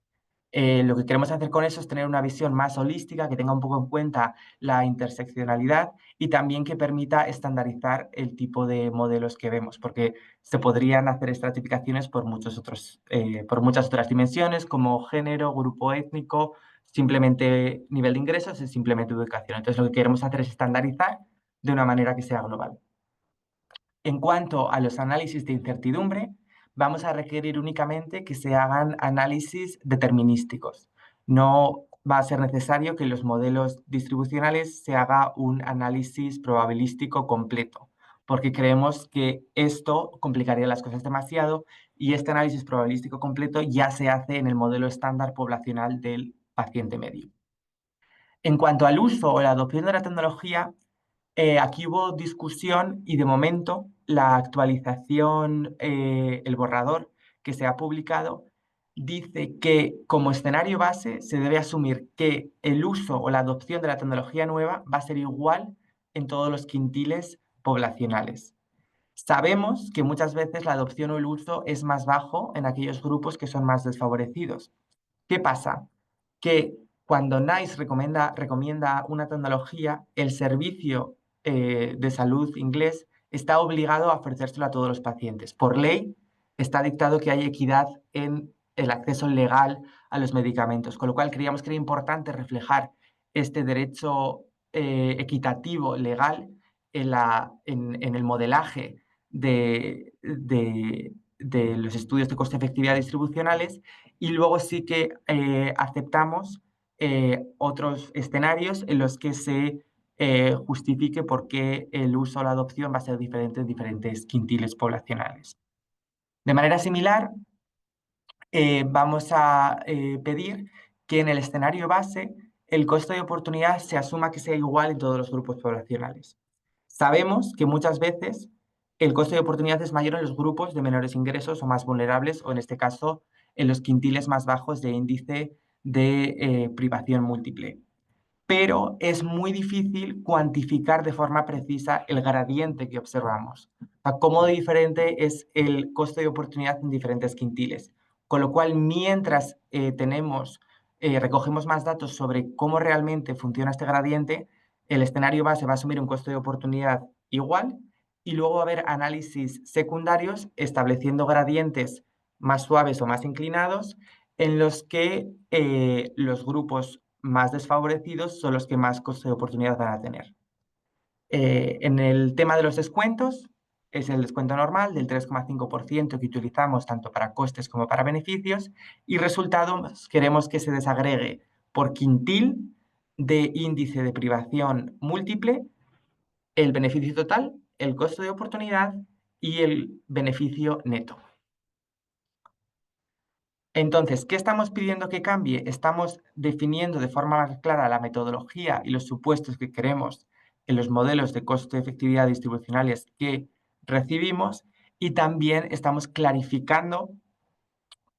Lo que queremos hacer con eso es tener una visión más holística, que tenga un poco en cuenta la interseccionalidad y también que permita estandarizar el tipo de modelos que vemos, porque se podrían hacer estratificaciones por muchas otras dimensiones, como género, grupo étnico, simplemente nivel de ingresos y simplemente educación. Entonces, lo que queremos hacer es estandarizar de una manera que sea global. En cuanto a los análisis de incertidumbre, vamos a requerir únicamente que se hagan análisis determinísticos. No va a ser necesario que en los modelos distribucionales se haga un análisis probabilístico completo, porque creemos que esto complicaría las cosas demasiado y este análisis probabilístico completo ya se hace en el modelo estándar poblacional del paciente medio. En cuanto al uso o la adopción de la tecnología, aquí hubo discusión y de momento la actualización, el borrador que se ha publicado, dice que como escenario base se debe asumir que el uso o la adopción de la tecnología nueva va a ser igual en todos los quintiles poblacionales. Sabemos que muchas veces la adopción o el uso es más bajo en aquellos grupos que son más desfavorecidos. ¿Qué pasa? Que cuando NICE recomienda una tecnología, el servicio de salud inglés está obligado a ofrecérselo a todos los pacientes. Por ley está dictado que hay equidad en el acceso legal a los medicamentos, con lo cual creíamos que era importante reflejar este derecho equitativo legal en el modelaje de los estudios de coste-efectividad distribucionales y luego sí que aceptamos otros escenarios en los que se justifique por qué el uso o la adopción va a ser diferente en diferentes quintiles poblacionales. De manera similar, vamos a pedir que en el escenario base el costo de oportunidad se asuma que sea igual en todos los grupos poblacionales. Sabemos que muchas veces el coste de oportunidad es mayor en los grupos de menores ingresos o más vulnerables, o en este caso, en los quintiles más bajos de índice de privación múltiple. Pero es muy difícil cuantificar de forma precisa el gradiente que observamos. O sea, cómo de diferente es el coste de oportunidad en diferentes quintiles. Con lo cual, mientras recogemos más datos sobre cómo realmente funciona este gradiente, el escenario base va a asumir un coste de oportunidad igual y luego va a haber análisis secundarios estableciendo gradientes más suaves o más inclinados en los que los grupos más desfavorecidos son los que más coste de oportunidad van a tener. En el tema de los descuentos, es el descuento normal del 3,5% que utilizamos tanto para costes como para beneficios y resultados queremos que se desagregue por quintil de índice de privación múltiple el beneficio total, el costo de oportunidad y el beneficio neto. Entonces, ¿qué estamos pidiendo que cambie? Estamos definiendo de forma más clara la metodología y los supuestos que queremos en los modelos de coste-efectividad distribucionales que recibimos, y también estamos clarificando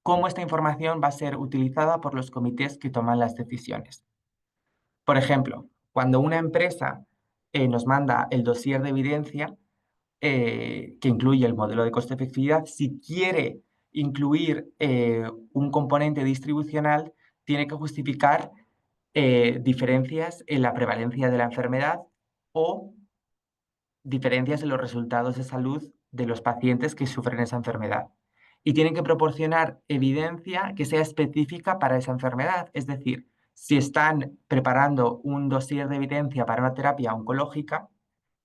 cómo esta información va a ser utilizada por los comités que toman las decisiones. Por ejemplo, cuando una empresa nos manda el dossier de evidencia, que incluye el modelo de coste-efectividad, si quiere incluir un componente distribucional, tiene que justificar diferencias en la prevalencia de la enfermedad o diferencias en los resultados de salud de los pacientes que sufren esa enfermedad. Y tienen que proporcionar evidencia que sea específica para esa enfermedad. Es decir, si están preparando un dossier de evidencia para una terapia oncológica,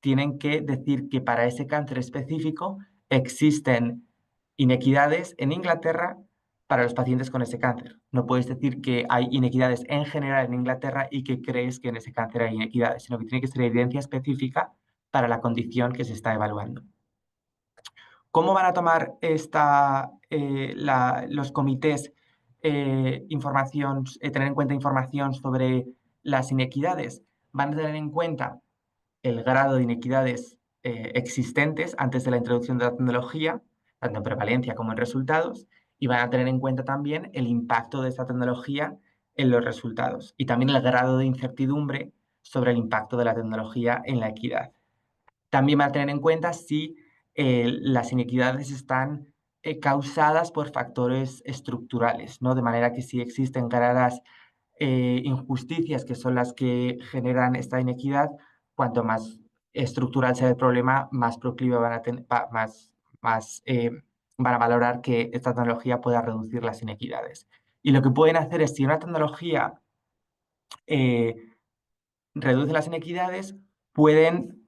tienen que decir que para ese cáncer específico existen inequidades en Inglaterra para los pacientes con ese cáncer. No puedes decir que hay inequidades en general en Inglaterra y que crees que en ese cáncer hay inequidades, sino que tiene que ser evidencia específica para la condición que se está evaluando. ¿Cómo van a tomar los comités tener en cuenta información sobre las inequidades? Van a tener en cuenta el grado de inequidades existentes antes de la introducción de la tecnología, tanto en prevalencia como en resultados, y van a tener en cuenta también el impacto de esta tecnología en los resultados y también el grado de incertidumbre sobre el impacto de la tecnología en la equidad. También van a tener en cuenta si las inequidades están causadas por factores estructurales, ¿no? De manera que si existen claras injusticias que son las que generan esta inequidad, cuanto más estructural sea el problema, más proclive van a valorar que esta tecnología pueda reducir las inequidades. Y lo que pueden hacer es, si una tecnología reduce las inequidades, pueden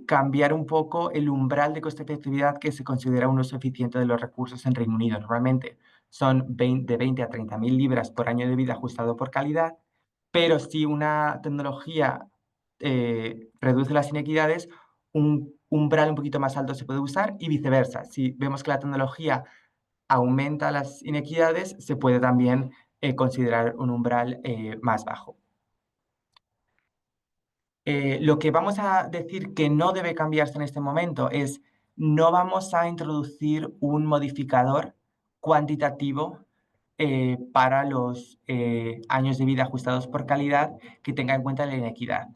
cambiar un poco el umbral de coste-efectividad que se considera un uso eficiente de los recursos en Reino Unido. Normalmente son de 20 a 30.000 libras por año de vida ajustado por calidad, pero si una tecnología reduce las inequidades, un umbral un poquito más alto se puede usar y viceversa. Si vemos que la tecnología aumenta las inequidades, se puede también considerar un umbral más bajo. Lo que vamos a decir que no debe cambiarse en este momento es no vamos a introducir un modificador cuantitativo para los años de vida ajustados por calidad que tenga en cuenta la inequidad.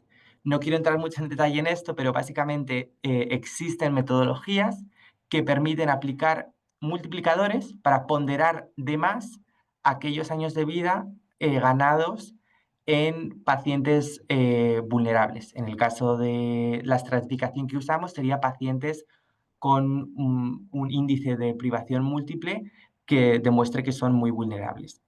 No quiero entrar mucho en detalle en esto, pero básicamente existen metodologías que permiten aplicar multiplicadores para ponderar de más aquellos años de vida ganados en pacientes vulnerables. En el caso de la estratificación que usamos, sería pacientes con un índice de privación múltiple que demuestre que son muy vulnerables.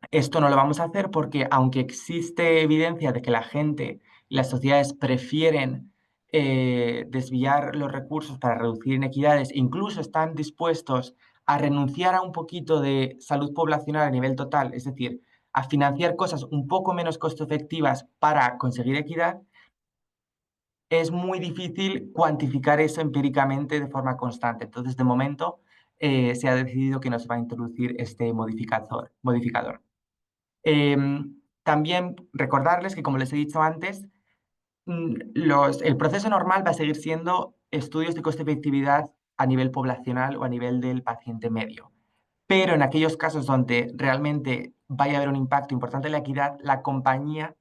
Esto no lo vamos a hacer porque, aunque existe evidencia de que la gente y las sociedades prefieren desviar los recursos para reducir inequidades, incluso están dispuestos a renunciar a un poquito de salud poblacional a nivel total, es decir, a financiar cosas un poco menos costo efectivas para conseguir equidad, es muy difícil cuantificar eso empíricamente de forma constante. Entonces, de momento, se ha decidido que no se va a introducir este modificador. También recordarles que, como les he dicho antes, el proceso normal va a seguir siendo estudios de coste-efectividad a nivel poblacional o a nivel del paciente medio. Pero en aquellos casos donde realmente vaya a haber un impacto importante en la equidad, la compañía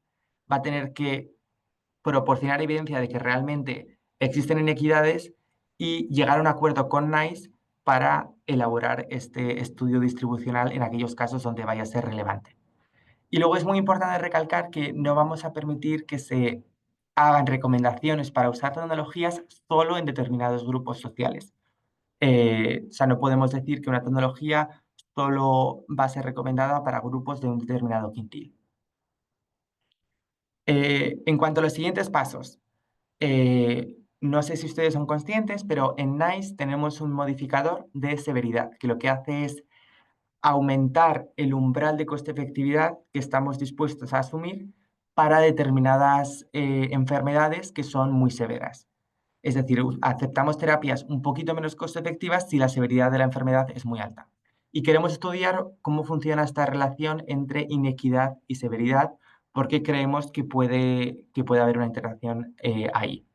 va a tener que proporcionar evidencia de que realmente existen inequidades y llegar a un acuerdo con NICE para elaborar este estudio distribucional en aquellos casos donde vaya a ser relevante. Y luego es muy importante recalcar que no vamos a permitir que se hagan recomendaciones para usar tecnologías solo en determinados grupos sociales. O sea, no podemos decir que una tecnología solo va a ser recomendada para grupos de un determinado quintil. En cuanto a los siguientes pasos, no sé si ustedes son conscientes, pero en NICE tenemos un modificador de severidad, que lo que hace es aumentar el umbral de coste-efectividad que estamos dispuestos a asumir para determinadas enfermedades que son muy severas. Es decir, aceptamos terapias un poquito menos coste-efectivas si la severidad de la enfermedad es muy alta. Y queremos estudiar cómo funciona esta relación entre inequidad y severidad porque creemos que puede haber una integración ahí.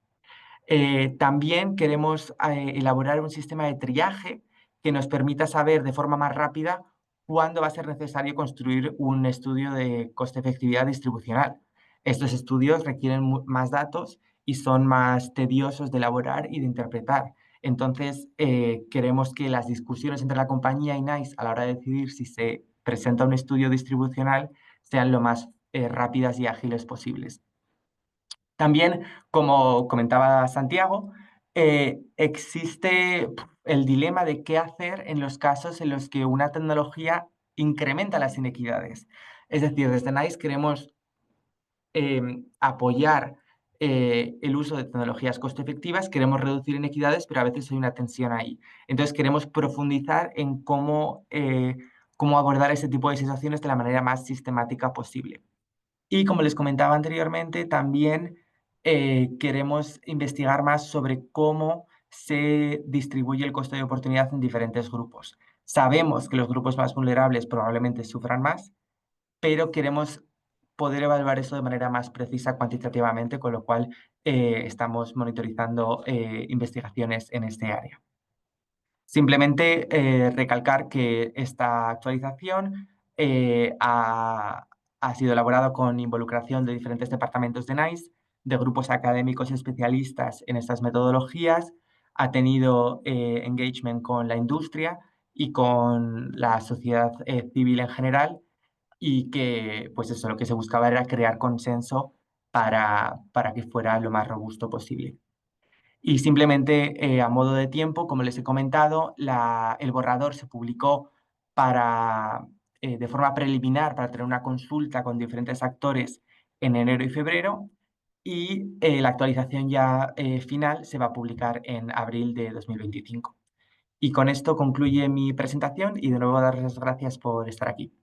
También queremos elaborar un sistema de triaje que nos permita saber de forma más rápida cuándo va a ser necesario construir un estudio de coste-efectividad distribucional. Estos estudios requieren más datos y son más tediosos de elaborar y de interpretar. Entonces, queremos que las discusiones entre la compañía y NICE a la hora de decidir si se presenta un estudio distribucional sean lo más rápidas y ágiles posibles. También, como comentaba Santiago, existe el dilema de qué hacer en los casos en los que una tecnología incrementa las inequidades. Es decir, desde NICE queremos apoyar el uso de tecnologías coste efectivas, queremos reducir inequidades, pero a veces hay una tensión ahí. Entonces queremos profundizar en cómo abordar ese tipo de situaciones de la manera más sistemática posible. Y como les comentaba anteriormente, también queremos investigar más sobre cómo se distribuye el coste de oportunidad en diferentes grupos. Sabemos que los grupos más vulnerables probablemente sufran más, pero queremos poder evaluar eso de manera más precisa cuantitativamente, con lo cual estamos monitorizando investigaciones en este área. Simplemente recalcar que esta actualización ha sido elaborada con involucración de diferentes departamentos de NICE, de grupos académicos especialistas en estas metodologías, ha tenido engagement con la industria y con la sociedad civil en general, y que, pues eso, lo que se buscaba era crear consenso para que fuera lo más robusto posible. Y simplemente, a modo de tiempo, como les he comentado, el borrador se publicó de forma preliminar para tener una consulta con diferentes actores en enero y febrero, y la actualización ya final se va a publicar en abril de 2025. Y con esto concluye mi presentación y de nuevo darles las gracias por estar aquí.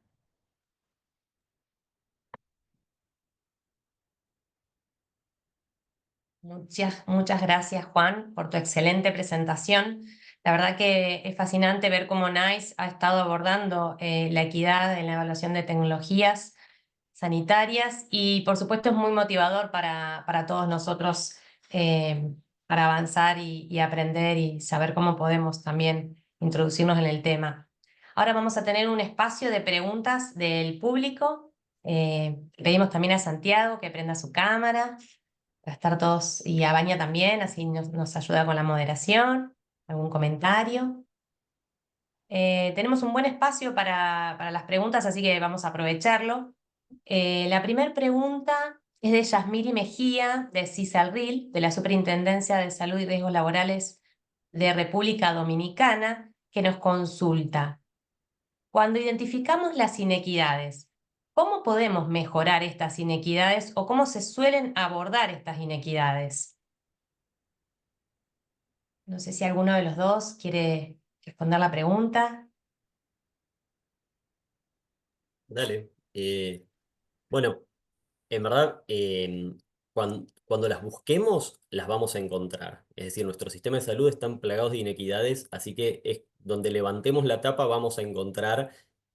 Muchas gracias, Juan, por tu excelente presentación. La verdad que es fascinante ver cómo NICE ha estado abordando la equidad en la evaluación de tecnologías sanitarias y, por supuesto, es muy motivador para todos nosotros para avanzar y aprender y saber cómo podemos también introducirnos en el tema. Ahora vamos a tener un espacio de preguntas del público. Pedimos también a Santiago que prenda su cámara para estar todos, y a Baña también, así nos ayuda con la moderación, algún comentario. Tenemos un buen espacio para las preguntas, así que vamos a aprovecharlo. La primera pregunta es de Yasmiri Mejía, de CISALRIL, de la Superintendencia de Salud y Riesgos Laborales de República Dominicana, que nos consulta. Cuando identificamos las inequidades, ¿cómo podemos mejorar estas inequidades o cómo se suelen abordar estas inequidades? No sé si alguno de los dos quiere responder la pregunta. Dale. Bueno, en verdad, cuando las busquemos, las vamos a encontrar. Es decir, nuestro sistema de salud están plagados de inequidades, así que es donde levantemos la tapa vamos a encontrar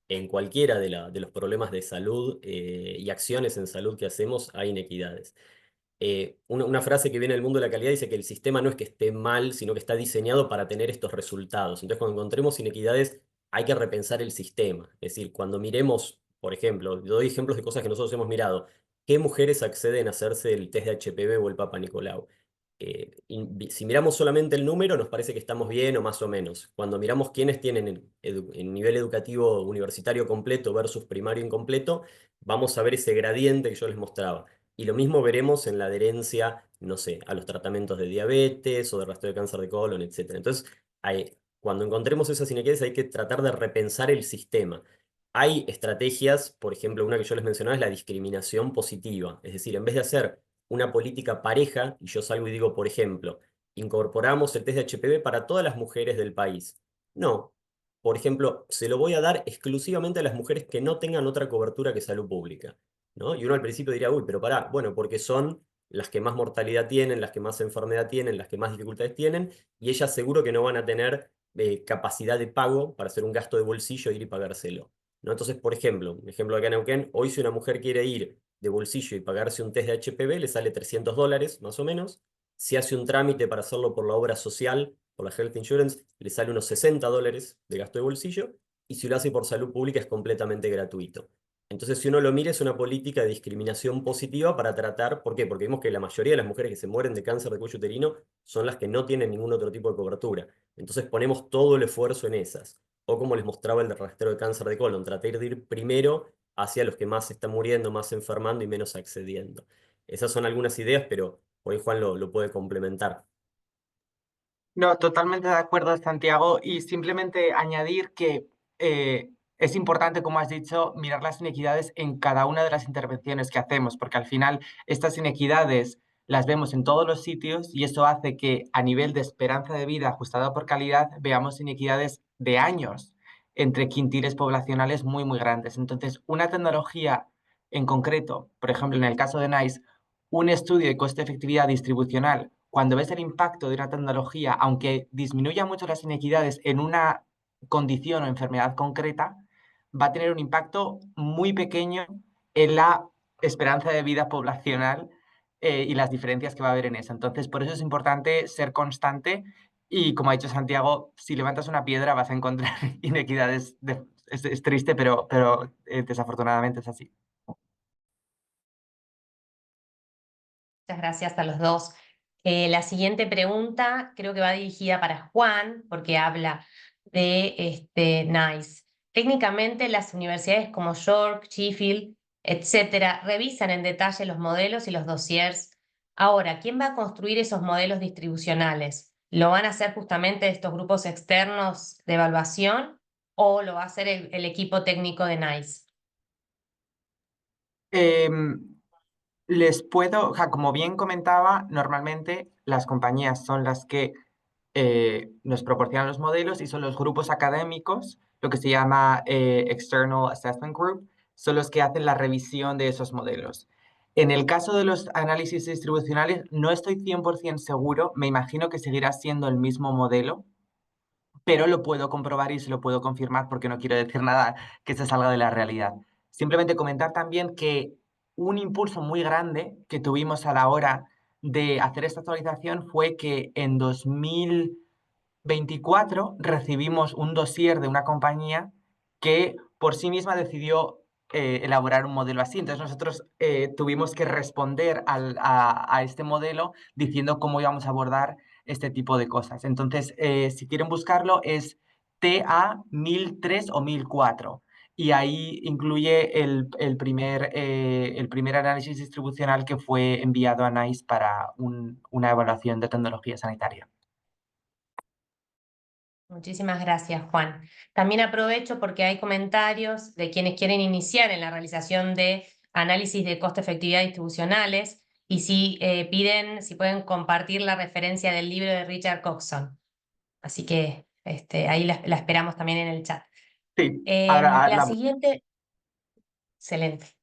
en cualquiera de los problemas de salud y acciones en salud que hacemos, hay inequidades. Una frase que viene del mundo de la calidad dice que el sistema no es que esté mal, sino que está diseñado para tener estos resultados. Entonces, cuando encontremos inequidades, hay que repensar el sistema. Es decir, cuando miremos, por ejemplo, doy ejemplos de cosas que nosotros hemos mirado. ¿Qué mujeres acceden a hacerse el test de HPV o el Papa Nicolau? Si miramos solamente el número, nos parece que estamos bien o más o menos. Cuando miramos quiénes tienen el nivel educativo universitario completo versus primario incompleto, vamos a ver ese gradiente que yo les mostraba. Y lo mismo veremos en la adherencia, no sé, a los tratamientos de diabetes o de rastreo de cáncer de colon, etc. Entonces, cuando encontremos esas inequidades hay que tratar de repensar el sistema. Hay estrategias, por ejemplo, una que yo les mencionaba es la discriminación positiva. Es decir, en vez de hacer una política pareja, y yo salgo y digo, por ejemplo, incorporamos el test de HPV para todas las mujeres del país. No. Por ejemplo, se lo voy a dar exclusivamente a las mujeres que no tengan otra cobertura que salud pública. ¿No? Y uno al principio diría, uy, pero pará, bueno, porque son las que más mortalidad tienen, las que más enfermedad tienen, las que más dificultades tienen, y ellas seguro que no van a tener capacidad de pago para hacer un gasto de bolsillo e ir y pagárselo. ¿No? Entonces, por ejemplo, un ejemplo acá en Neuquén, hoy si una mujer quiere ir de bolsillo y pagarse un test de HPV, le sale $300 más o menos. Si hace un trámite para hacerlo por la obra social, por la Health Insurance, le sale unos $60 de gasto de bolsillo. Y si lo hace por salud pública es completamente gratuito. Entonces, si uno lo mira, es una política de discriminación positiva para tratar, ¿por qué? Porque vemos que la mayoría de las mujeres que se mueren de cáncer de cuello uterino son las que no tienen ningún otro tipo de cobertura. Entonces ponemos todo el esfuerzo en esas. O como les mostraba el rastreo de cáncer de colon, tratar de ir primero hacia los que más se están muriendo, más enfermando y menos accediendo. Esas son algunas ideas, pero por ahí Juan lo puede complementar. No, totalmente de acuerdo, Santiago. Y simplemente añadir que es importante, como has dicho, mirar las inequidades en cada una de las intervenciones que hacemos, porque al final estas inequidades las vemos en todos los sitios y eso hace que a nivel de esperanza de vida ajustada por calidad veamos inequidades de años entre quintiles poblacionales muy, muy grandes. Entonces, una tecnología en concreto, por ejemplo, en el caso de NICE, un estudio de coste-efectividad distribucional, cuando ves el impacto de una tecnología, aunque disminuya mucho las inequidades en una condición o enfermedad concreta, va a tener un impacto muy pequeño en la esperanza de vida poblacional y las diferencias que va a haber en eso. Entonces, por eso es importante ser constante y, como ha dicho Santiago, si levantas una piedra vas a encontrar inequidades. Es triste, pero desafortunadamente es así. Muchas gracias a los dos. La siguiente pregunta creo que va dirigida para Juan, porque habla de NICE. Técnicamente, las universidades como York, Sheffield, etcétera, revisan en detalle los modelos y los dossiers. Ahora, ¿quién va a construir esos modelos distribucionales? ¿Lo van a hacer justamente estos grupos externos de evaluación o lo va a hacer el equipo técnico de NICE? Les puedo, como bien comentaba, normalmente las compañías son las que nos proporcionan los modelos y son los grupos académicos, lo que se llama External Assessment Group, son los que hacen la revisión de esos modelos. En el caso de los análisis distribucionales, no estoy 100% seguro, me imagino que seguirá siendo el mismo modelo, pero lo puedo comprobar y se lo puedo confirmar porque no quiero decir nada que se salga de la realidad. Simplemente comentar también que un impulso muy grande que tuvimos a la hora de hacer esta actualización fue que en 2024 recibimos un dossier de una compañía que por sí misma decidió elaborar un modelo así. Entonces nosotros tuvimos que responder a este modelo diciendo cómo íbamos a abordar este tipo de cosas. Entonces, si quieren buscarlo, es TA 1003 o 1004. Y ahí incluye el primer análisis distribucional que fue enviado a NICE para una evaluación de tecnología sanitaria. Muchísimas gracias, Juan. También aprovecho porque hay comentarios de quienes quieren iniciar en la realización de análisis de costo-efectividad distribucionales y si piden, si pueden compartir la referencia del libro de Richard Coxon. Así que ahí la esperamos también en el chat. Sí, ahora La siguiente, excelente.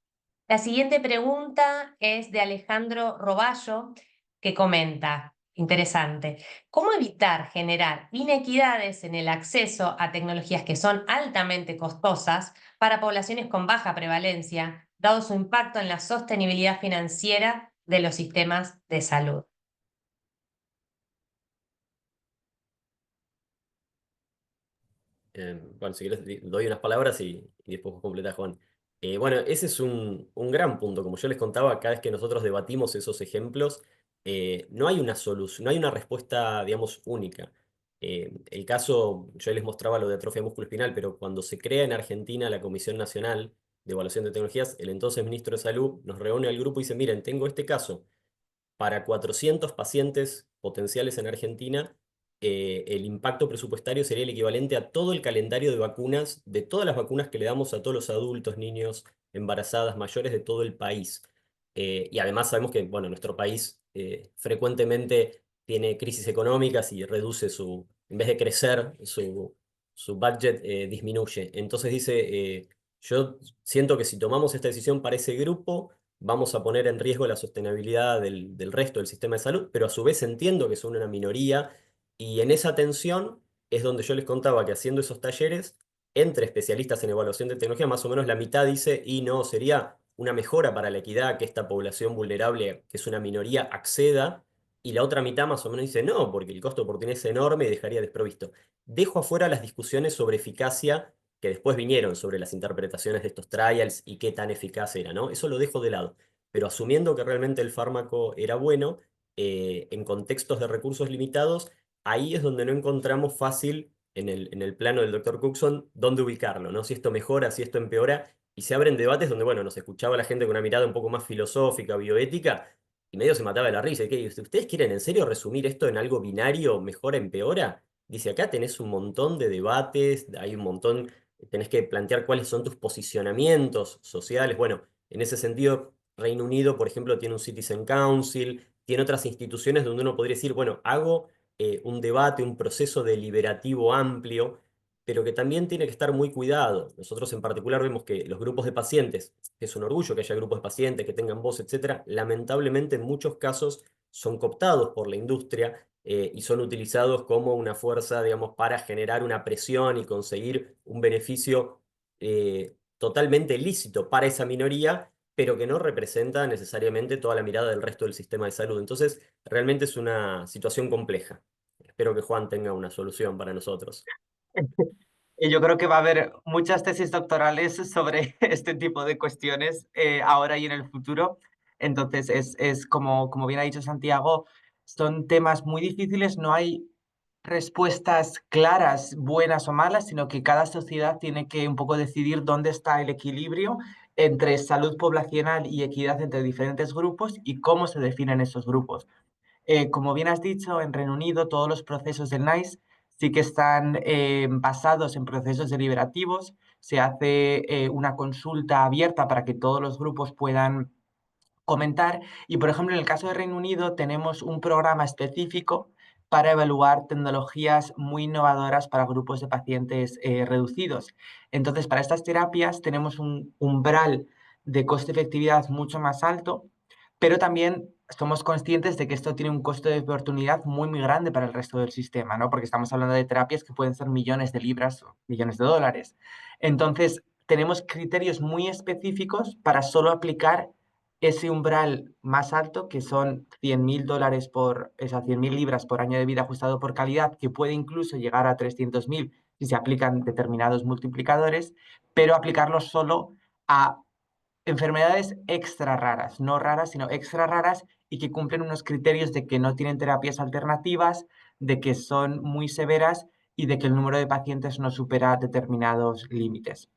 La siguiente pregunta es de Alejandro Roballo, que comenta, interesante, ¿cómo evitar generar inequidades en el acceso a tecnologías que son altamente costosas para poblaciones con baja prevalencia, dado su impacto en la sostenibilidad financiera de los sistemas de salud? Bueno, si quieres, doy unas palabras y después vos completás, Juan. Bueno, ese es un gran punto. Como yo les contaba, cada vez que nosotros debatimos esos ejemplos, no hay una solución, no hay una respuesta, digamos, única. El caso, yo les mostraba lo de atrofia musculoespinal, pero cuando se crea en Argentina la Comisión Nacional de Evaluación de Tecnologías, el entonces ministro de Salud nos reúne al grupo y dice, miren, tengo este caso para 400 pacientes potenciales en Argentina, el impacto presupuestario sería el equivalente a todo el calendario de vacunas, de todas las vacunas que le damos a todos los adultos, niños, embarazadas, mayores de todo el país. Y además sabemos que, bueno, nuestro país frecuentemente tiene crisis económicas y reduce en vez de crecer, su budget disminuye. Entonces dice, yo siento que si tomamos esta decisión para ese grupo, vamos a poner en riesgo la sostenibilidad del resto del sistema de salud, pero a su vez entiendo que son una minoría y en esa tensión es donde yo les contaba que haciendo esos talleres, entre especialistas en evaluación de tecnología, más o menos la mitad dice, y no, sería una mejora para la equidad, que esta población vulnerable, que es una minoría, acceda, y la otra mitad más o menos dice no, porque el costo de oportunidad es enorme y dejaría desprovisto. Dejo afuera las discusiones sobre eficacia que después vinieron sobre las interpretaciones de estos trials y qué tan eficaz era, ¿no? Eso lo dejo de lado. Pero asumiendo que realmente el fármaco era bueno, en contextos de recursos limitados, ahí es donde no encontramos fácil en el plano del doctor Cookson dónde ubicarlo, ¿no? Si esto mejora, si esto empeora, y se abren debates donde, bueno, nos escuchaba la gente con una mirada un poco más filosófica, bioética, y medio se mataba de la risa. ¿Qué? ¿Ustedes quieren en serio resumir esto en algo binario, mejora, empeora? Dice, acá tenés un montón de debates, hay un montón, tenés que plantear cuáles son tus posicionamientos sociales. Bueno, en ese sentido, Reino Unido, por ejemplo, tiene un Citizen Council, tiene otras instituciones donde uno podría decir, bueno, hago un debate, un proceso deliberativo amplio, pero que también tiene que estar muy cuidado. Nosotros en particular vemos que los grupos de pacientes, que es un orgullo que haya grupos de pacientes que tengan voz, etcétera, lamentablemente en muchos casos son cooptados por la industria y son utilizados como una fuerza, digamos, para generar una presión y conseguir un beneficio totalmente lícito para esa minoría, pero que no representa necesariamente toda la mirada del resto del sistema de salud. Entonces, realmente es una situación compleja. Espero que Juan tenga una solución para nosotros. Y yo creo que va a haber muchas tesis doctorales sobre este tipo de cuestiones ahora y en el futuro. Entonces, es como bien ha dicho Santiago, son temas muy difíciles, no hay respuestas claras, buenas o malas, sino que cada sociedad tiene que un poco decidir dónde está el equilibrio entre salud poblacional y equidad entre diferentes grupos y cómo se definen esos grupos. Como bien has dicho, en Reino Unido todos los procesos del NICE sí que están basados en procesos deliberativos. Se hace una consulta abierta para que todos los grupos puedan comentar. Y, por ejemplo, en el caso de Reino Unido tenemos un programa específico para evaluar tecnologías muy innovadoras para grupos de pacientes reducidos. Entonces, para estas terapias tenemos un umbral de coste-efectividad mucho más alto, pero también somos conscientes de que esto tiene un costo de oportunidad muy, muy grande para el resto del sistema, ¿no? Porque estamos hablando de terapias que pueden ser millones de libras o millones de dólares. Entonces, tenemos criterios muy específicos para solo aplicar ese umbral más alto, que son $100.000 por, esas 100.000 libras por año de vida ajustado por calidad, que puede incluso llegar a 300.000 si se aplican determinados multiplicadores, pero aplicarlo solo a enfermedades extra raras, no raras, sino extra raras y que cumplen unos criterios de que no tienen terapias alternativas, de que son muy severas y de que el número de pacientes no supera determinados límites.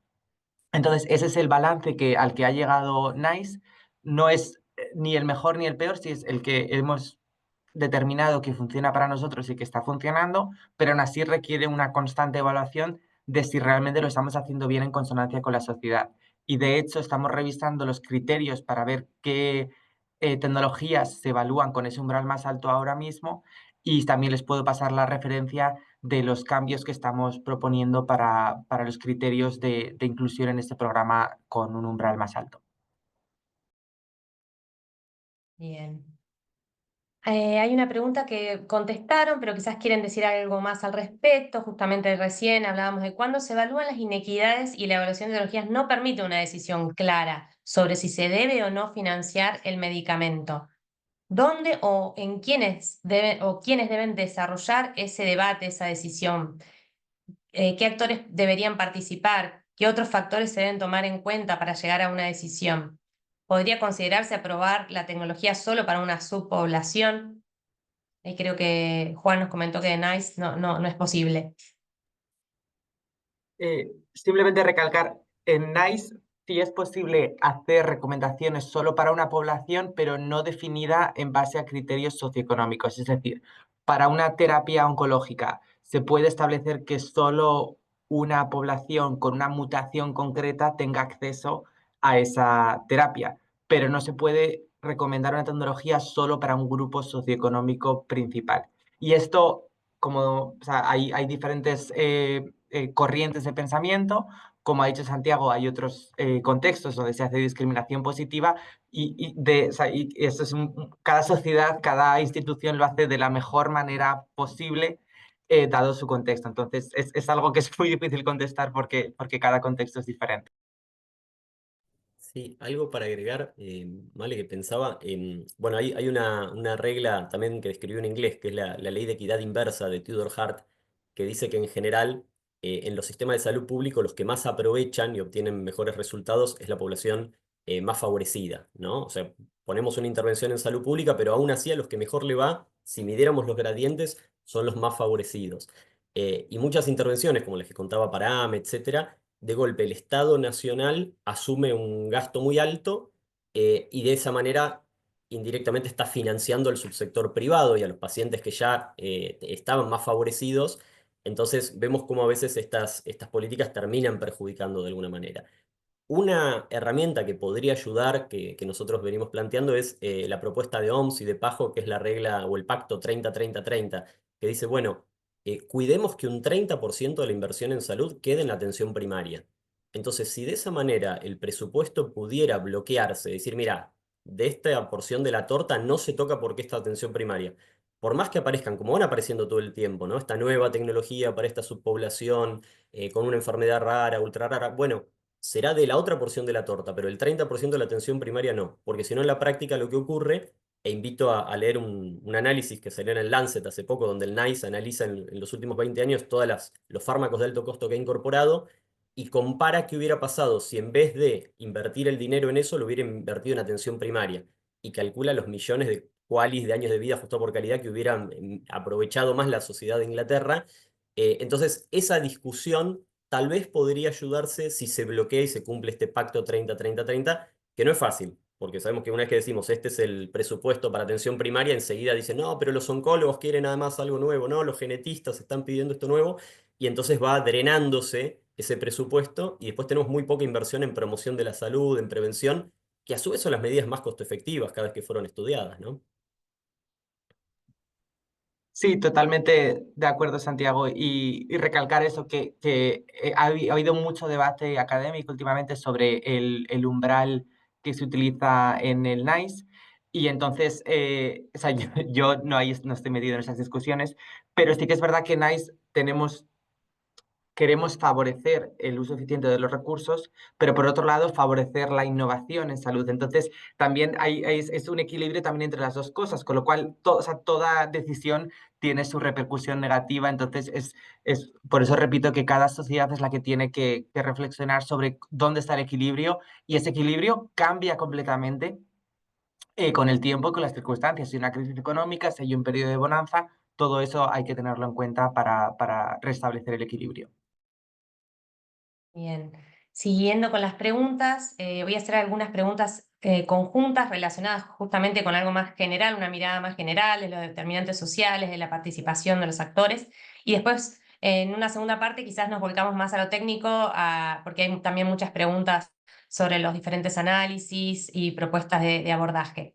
Entonces, ese es el balance al que ha llegado NICE. No es ni el mejor ni el peor, si es el que hemos determinado que funciona para nosotros y que está funcionando, pero aún así requiere una constante evaluación de si realmente lo estamos haciendo bien en consonancia con la sociedad. Y de hecho, estamos revisando los criterios para ver qué tecnologías se evalúan con ese umbral más alto ahora mismo y también les puedo pasar la referencia de los cambios que estamos proponiendo para los criterios de inclusión en este programa con un umbral más alto. Bien. Hay una pregunta que contestaron, pero quizás quieren decir algo más al respecto. Justamente recién hablábamos de cuándo se evalúan las inequidades y la evaluación de tecnologías no permite una decisión clara sobre si se debe o no financiar el medicamento. ¿Dónde o en quiénes deben desarrollar ese debate, esa decisión? ¿Qué actores deberían participar? ¿Qué otros factores se deben tomar en cuenta para llegar a una decisión? ¿Podría considerarse aprobar la tecnología solo para una subpoblación? Y creo que Juan nos comentó que de NICE no es posible. Simplemente recalcar, en NICE sí es posible hacer recomendaciones solo para una población, pero no definida en base a criterios socioeconómicos. Es decir, para una terapia oncológica se puede establecer que solo una población con una mutación concreta tenga acceso a esa terapia, pero no se puede recomendar una tecnología solo para un grupo socioeconómico principal. Y esto, como o sea, hay diferentes corrientes de pensamiento. Como ha dicho Santiago, hay otros contextos donde se hace discriminación positiva y esto es cada sociedad, cada institución lo hace de la mejor manera posible, dado su contexto. Entonces, es algo que es muy difícil contestar porque cada contexto es diferente. Sí, algo para agregar, Male, que pensaba, bueno, hay una regla también que escribió en inglés, que es la ley de equidad inversa de Tudor Hart, que dice que en general en los sistemas de salud público los que más aprovechan y obtienen mejores resultados es la población más favorecida, ¿no? O sea, ponemos una intervención en salud pública, pero aún así a los que mejor le va, si midiéramos los gradientes, son los más favorecidos. Y muchas intervenciones, como las que contaba Parame, etcétera, de golpe el Estado Nacional asume un gasto muy alto y de esa manera indirectamente está financiando al subsector privado y a los pacientes que ya estaban más favorecidos. Entonces vemos cómo a veces estas políticas terminan perjudicando de alguna manera. Una herramienta que podría ayudar, que nosotros venimos planteando, es la propuesta de OMS y de PAHO, que es la regla o el pacto 30-30-30, que dice, bueno, cuidemos que un 30% de la inversión en salud quede en la atención primaria. Entonces, si de esa manera el presupuesto pudiera bloquearse, decir, mira, de esta porción de la torta no se toca porque esta atención primaria, por más que aparezcan, como van apareciendo todo el tiempo, ¿no? Esta nueva tecnología para esta subpoblación, con una enfermedad rara, ultra rara, bueno, será de la otra porción de la torta, pero el 30% de la atención primaria no, porque si no en la práctica lo que ocurre, e invito a leer un análisis que salió en el Lancet hace poco, donde el NICE analiza en los últimos 20 años todos los fármacos de alto costo que ha incorporado y compara qué hubiera pasado si en vez de invertir el dinero en eso, lo hubiera invertido en atención primaria y calcula los millones de qualis de años de vida ajustado por calidad que hubieran aprovechado más la sociedad de Inglaterra. Entonces, esa discusión tal vez podría ayudarse si se bloquea y se cumple este pacto 30-30-30, que no es fácil, porque sabemos que una vez que decimos este es el presupuesto para atención primaria, enseguida dicen, no, pero los oncólogos quieren nada más algo nuevo, no, los genetistas están pidiendo esto nuevo, y entonces va drenándose ese presupuesto y después tenemos muy poca inversión en promoción de la salud, en prevención, que a su vez son las medidas más costo efectivas cada vez que fueron estudiadas, ¿no? Sí, totalmente de acuerdo, Santiago. Y recalcar eso, ha habido mucho debate académico últimamente sobre el umbral que se utiliza en el NICE. Y entonces, o sea, yo no estoy metido en esas discusiones, pero sí que es verdad que en NICE queremos favorecer el uso eficiente de los recursos, pero por otro lado favorecer la innovación en salud. Entonces, también es un equilibrio también entre las dos cosas, con lo cual o sea, toda decisión tiene su repercusión negativa. Entonces, por eso repito que cada sociedad es la que tiene que reflexionar sobre dónde está el equilibrio y ese equilibrio cambia completamente con el tiempo y con las circunstancias. Si hay una crisis económica, si hay un periodo de bonanza, todo eso hay que tenerlo en cuenta para restablecer el equilibrio. Bien, siguiendo con las preguntas, voy a hacer algunas preguntas conjuntas relacionadas justamente con algo más general, una mirada más general de los determinantes sociales, de la participación de los actores, y después en una segunda parte quizás nos volcamos más a lo técnico, porque hay también muchas preguntas sobre los diferentes análisis y propuestas de abordaje.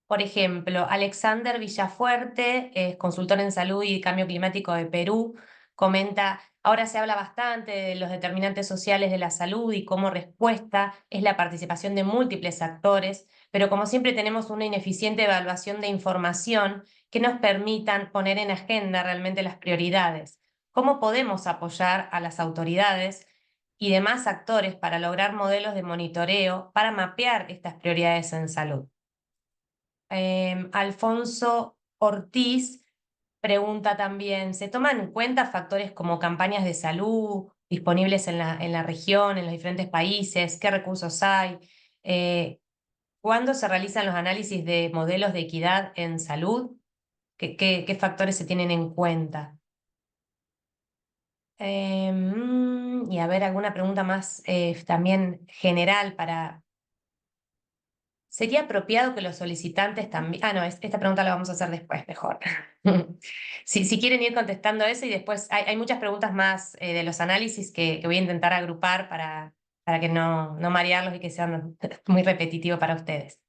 Por ejemplo, Alexander Villafuerte, es consultor en salud y cambio climático de Perú, comenta, ahora se habla bastante de los determinantes sociales de la salud y cómo respuesta es la participación de múltiples actores, pero como siempre tenemos una ineficiente evaluación de información que nos permitan poner en agenda realmente las prioridades. ¿Cómo podemos apoyar a las autoridades y demás actores para lograr modelos de monitoreo para mapear estas prioridades en salud? Alfonso Ortiz pregunta también, ¿se toman en cuenta factores como campañas de salud disponibles en la región, en los diferentes países? ¿Qué recursos hay? ¿Cuándo se realizan los análisis de modelos de equidad en salud? ¿Qué factores se tienen en cuenta? Y a ver, alguna pregunta más también general para... ¿Sería apropiado que los solicitantes también... Ah, no, esta pregunta la vamos a hacer después, mejor. Si quieren ir contestando eso y después hay muchas preguntas más de los análisis que voy a intentar agrupar para que no marearlos y que sean muy repetitivos para ustedes.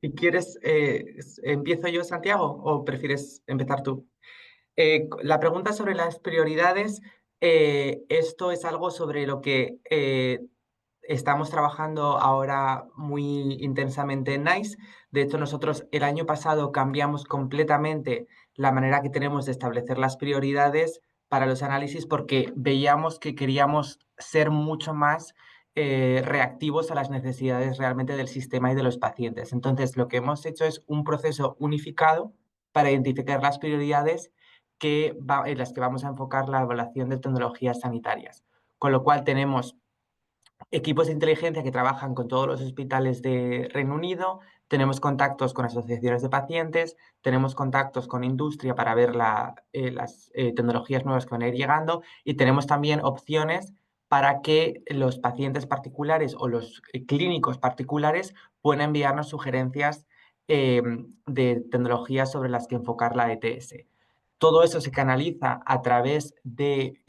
Si quieres, ¿empiezo yo, Santiago, o prefieres empezar tú? La pregunta sobre las prioridades, esto es algo sobre lo que estamos trabajando ahora muy intensamente en NICE. De hecho, nosotros el año pasado cambiamos completamente la manera que tenemos de establecer las prioridades para los análisis, porque veíamos que queríamos ser mucho más reactivos a las necesidades realmente del sistema y de los pacientes. Entonces, lo que hemos hecho es un proceso unificado para identificar las prioridades en las que vamos a enfocar la evaluación de tecnologías sanitarias. Con lo cual tenemos equipos de inteligencia que trabajan con todos los hospitales de Reino Unido, tenemos contactos con asociaciones de pacientes, tenemos contactos con industria para ver las tecnologías nuevas que van a ir llegando, y tenemos también opciones para que los pacientes particulares o los clínicos particulares puedan enviarnos sugerencias de tecnologías sobre las que enfocar la ETS. Todo eso se canaliza a través de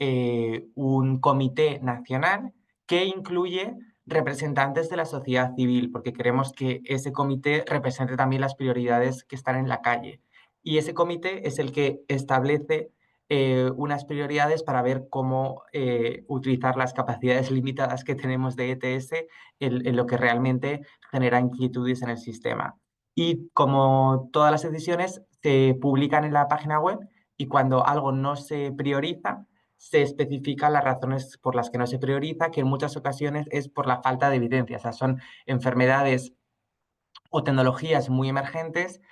un comité nacional que incluye representantes de la sociedad civil, porque queremos que ese comité represente también las prioridades que están en la calle. Y ese comité es el que establece unas prioridades para ver cómo utilizar las capacidades limitadas que tenemos de ETS en lo que realmente genera inquietudes en el sistema. Y como todas las decisiones se publican en la página web, y cuando algo no se prioriza, se especifican las razones por las que no se prioriza, que en muchas ocasiones es por la falta de evidencia. O sea, son enfermedades o tecnologías muy emergentes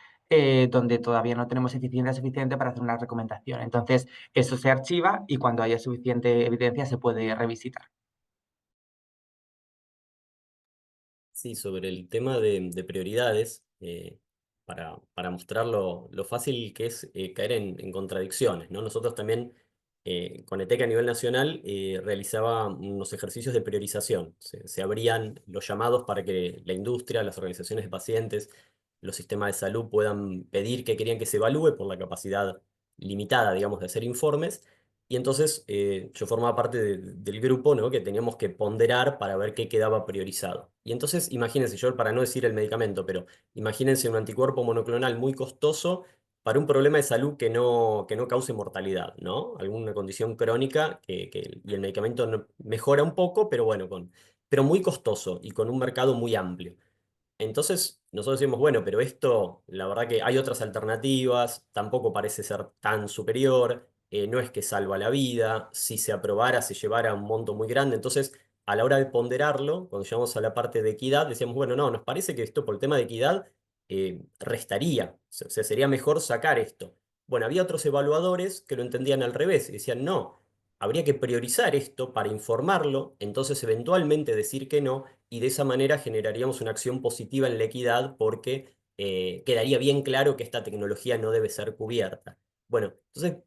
donde todavía no tenemos eficiencia suficiente para hacer una recomendación. Entonces, eso se archiva y cuando haya suficiente evidencia se puede revisitar. Sí, sobre el tema de prioridades, para mostrar lo fácil que es caer en contradicciones, ¿no? Nosotros también, con ETEC a nivel nacional, realizaba unos ejercicios de priorización. Se abrían los llamados para que la industria, las organizaciones de pacientes, los sistemas de salud puedan pedir qué querían que se evalúe por la capacidad limitada, digamos, de hacer informes. Y entonces yo formaba parte del grupo, ¿no? Que teníamos que ponderar para ver qué quedaba priorizado. Y entonces imagínense, yo para no decir el medicamento, pero imagínense un anticuerpo monoclonal muy costoso para un problema de salud que no cause mortalidad, ¿no? Alguna condición crónica y el medicamento mejora un poco, pero bueno, pero muy costoso y con un mercado muy amplio. Entonces nosotros decimos, bueno, pero esto, la verdad que hay otras alternativas, tampoco parece ser tan superior, no es que salva la vida, si se aprobara se llevara a un monto muy grande. Entonces, a la hora de ponderarlo, cuando llegamos a la parte de equidad, decíamos, bueno, no, nos parece que esto por el tema de equidad restaría, o sea, sería mejor sacar esto. Bueno, había otros evaluadores que lo entendían al revés y decían, no, habría que priorizar esto para informarlo, entonces eventualmente decir que no, y de esa manera generaríamos una acción positiva en la equidad porque quedaría bien claro que esta tecnología no debe ser cubierta. Bueno, entonces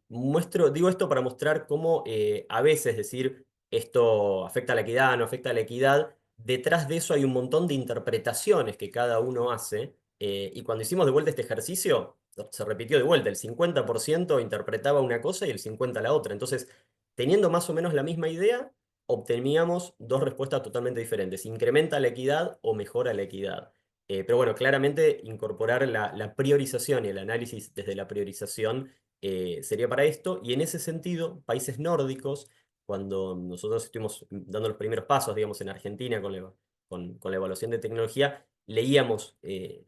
digo esto para mostrar cómo a veces decir esto afecta a la equidad, no afecta a la equidad, detrás de eso hay un montón de interpretaciones que cada uno hace, y cuando hicimos de vuelta este ejercicio, se repitió de vuelta, el 50% interpretaba una cosa y el 50% la otra. Entonces, teniendo más o menos la misma idea, obteníamos dos respuestas totalmente diferentes. ¿Incrementa la equidad o mejora la equidad? Pero bueno, claramente incorporar la priorización y el análisis desde la priorización sería para esto. Y en ese sentido, países nórdicos, cuando nosotros estuvimos dando los primeros pasos, digamos, en Argentina con la evaluación de tecnología, leíamos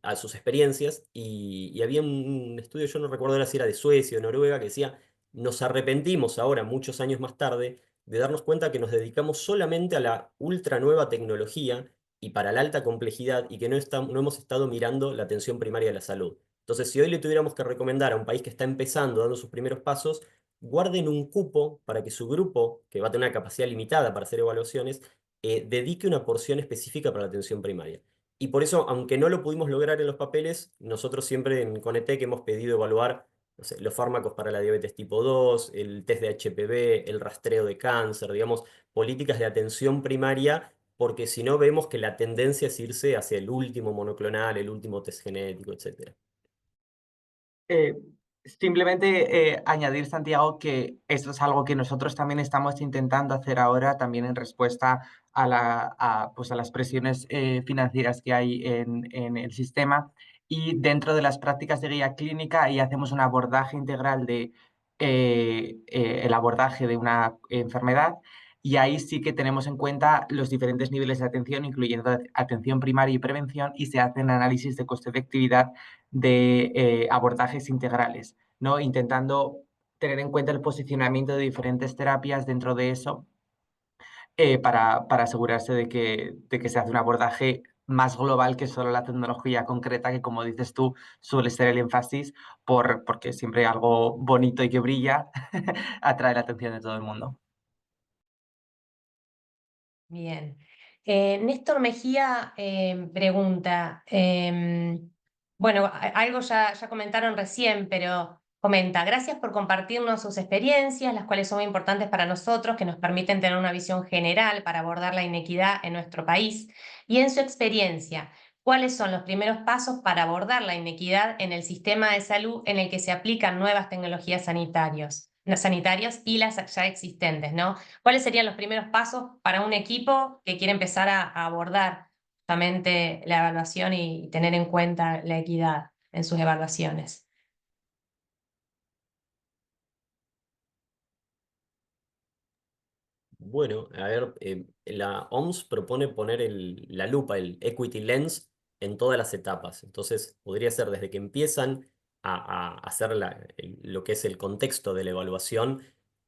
a sus experiencias y había un estudio, yo no recuerdo ahora si era de Suecia o Noruega, que decía, nos arrepentimos ahora, muchos años más tarde, de darnos cuenta que nos dedicamos solamente a la ultra nueva tecnología y para la alta complejidad y que no hemos estado mirando la atención primaria de la salud. Entonces, si hoy le tuviéramos que recomendar a un país que está empezando, dando sus primeros pasos, guarden un cupo para que su grupo, que va a tener una capacidad limitada para hacer evaluaciones, dedique una porción específica para la atención primaria. Y por eso, aunque no lo pudimos lograr en los papeles, nosotros siempre en Conetec hemos pedido evaluar, no sé, los fármacos para la diabetes tipo 2, el test de HPV, el rastreo de cáncer, digamos, políticas de atención primaria, porque si no vemos que la tendencia es irse hacia el último monoclonal, el último test genético, etc. Eh, Simplemente añadir, Santiago, que esto es algo que nosotros también estamos intentando hacer ahora, también en respuesta pues a las presiones financieras que hay en el sistema. Y dentro de las prácticas de guía clínica, y hacemos un abordaje integral de el abordaje de una enfermedad. Y ahí sí que tenemos en cuenta los diferentes niveles de atención, incluyendo atención primaria y prevención, y se hacen análisis de coste-efectividad de abordajes integrales. ¿no? Intentando tener en cuenta el posicionamiento de diferentes terapias dentro de eso, para asegurarse de que se hace un abordaje más global que solo la tecnología concreta, que como dices tú, suele ser el énfasis porque siempre algo bonito y que brilla atrae la atención de todo el mundo. Bien. Néstor Mejía pregunta, bueno, algo ya comentaron recién, pero comenta, gracias por compartirnos sus experiencias, las cuales son muy importantes para nosotros, que nos permiten tener una visión general para abordar la inequidad en nuestro país. Y en su experiencia, ¿cuáles son los primeros pasos para abordar la inequidad en el sistema de salud en el que se aplican nuevas tecnologías sanitarias y las ya existentes, ¿no? ¿Cuáles serían los primeros pasos para un equipo que quiere empezar a abordar justamente la evaluación y tener en cuenta la equidad en sus evaluaciones? Bueno, a ver, la OMS propone poner la lupa, el equity lens, en todas las etapas. Entonces, podría ser desde que empiezan a hacer lo que es el contexto de la evaluación,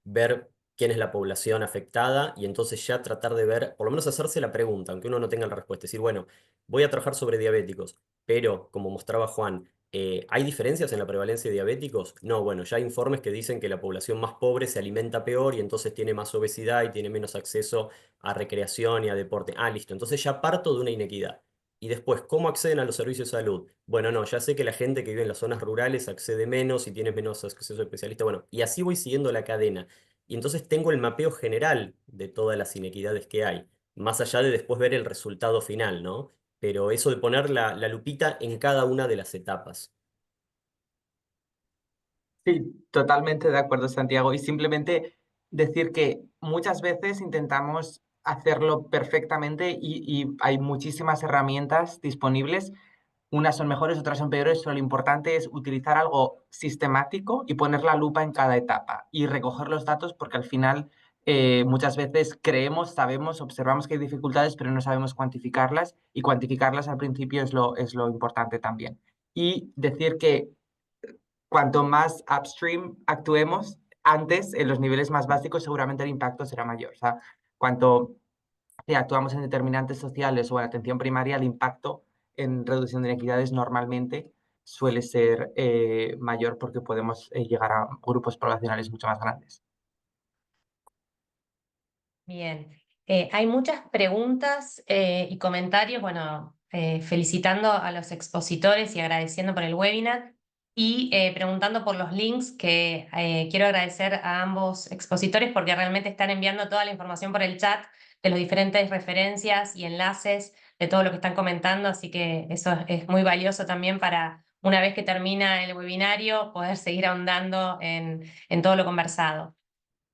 ver quién es la población afectada y entonces ya tratar de ver, por lo menos hacerse la pregunta, aunque uno no tenga la respuesta. Decir, bueno, voy a trabajar sobre diabéticos, pero como mostraba Juan, ¿hay diferencias en la prevalencia de diabéticos? No, bueno, ya hay informes que dicen que la población más pobre se alimenta peor y entonces tiene más obesidad y tiene menos acceso a recreación y a deporte. Ah, listo, entonces ya parto de una inequidad. Y después, ¿cómo acceden a los servicios de salud? Bueno, no, ya sé que la gente que vive en las zonas rurales accede menos y tiene menos acceso a especialistas. Bueno, y así voy siguiendo la cadena. Y entonces tengo el mapeo general de todas las inequidades que hay, más allá de después ver el resultado final, ¿no? Pero eso de poner la lupita en cada una de las etapas. Sí, totalmente de acuerdo, Santiago. Y simplemente decir que muchas veces intentamos hacerlo perfectamente y hay muchísimas herramientas disponibles. Unas son mejores, otras son peores, pero lo importante es utilizar algo sistemático y poner la lupa en cada etapa y recoger los datos porque al final muchas veces creemos, sabemos, observamos que hay dificultades, pero no sabemos cuantificarlas y cuantificarlas al principio es lo importante también. Y decir que cuanto más upstream actuemos antes, en los niveles más básicos, seguramente el impacto será mayor. O sea, cuanto actuamos en determinantes sociales o en atención primaria, el impacto en reducción de inequidades normalmente suele ser mayor porque podemos llegar a grupos poblacionales mucho más grandes. Bien, hay muchas preguntas y comentarios, bueno, felicitando a los expositores y agradeciendo por el webinar y preguntando por los links que quiero agradecer a ambos expositores porque realmente están enviando toda la información por el chat de las diferentes referencias y enlaces de todo lo que están comentando, así que eso es muy valioso también para una vez que termina el webinario poder seguir ahondando en todo lo conversado.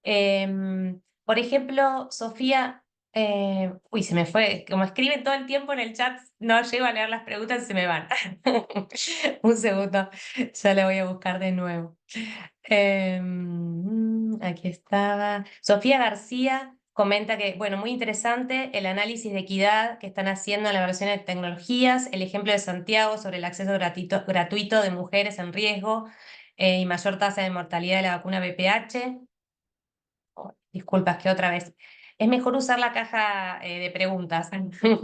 Por ejemplo, Sofía, uy, se me fue, como escriben todo el tiempo en el chat, no llego a leer las preguntas y se me van. Un segundo, ya la voy a buscar de nuevo. Aquí estaba. Sofía García comenta que, bueno, muy interesante el análisis de equidad que están haciendo en la evaluación de tecnologías, el ejemplo de Santiago sobre el acceso gratuito de mujeres en riesgo y mayor tasa de mortalidad de la vacuna VPH. Disculpas que otra vez. Es mejor usar la caja de preguntas,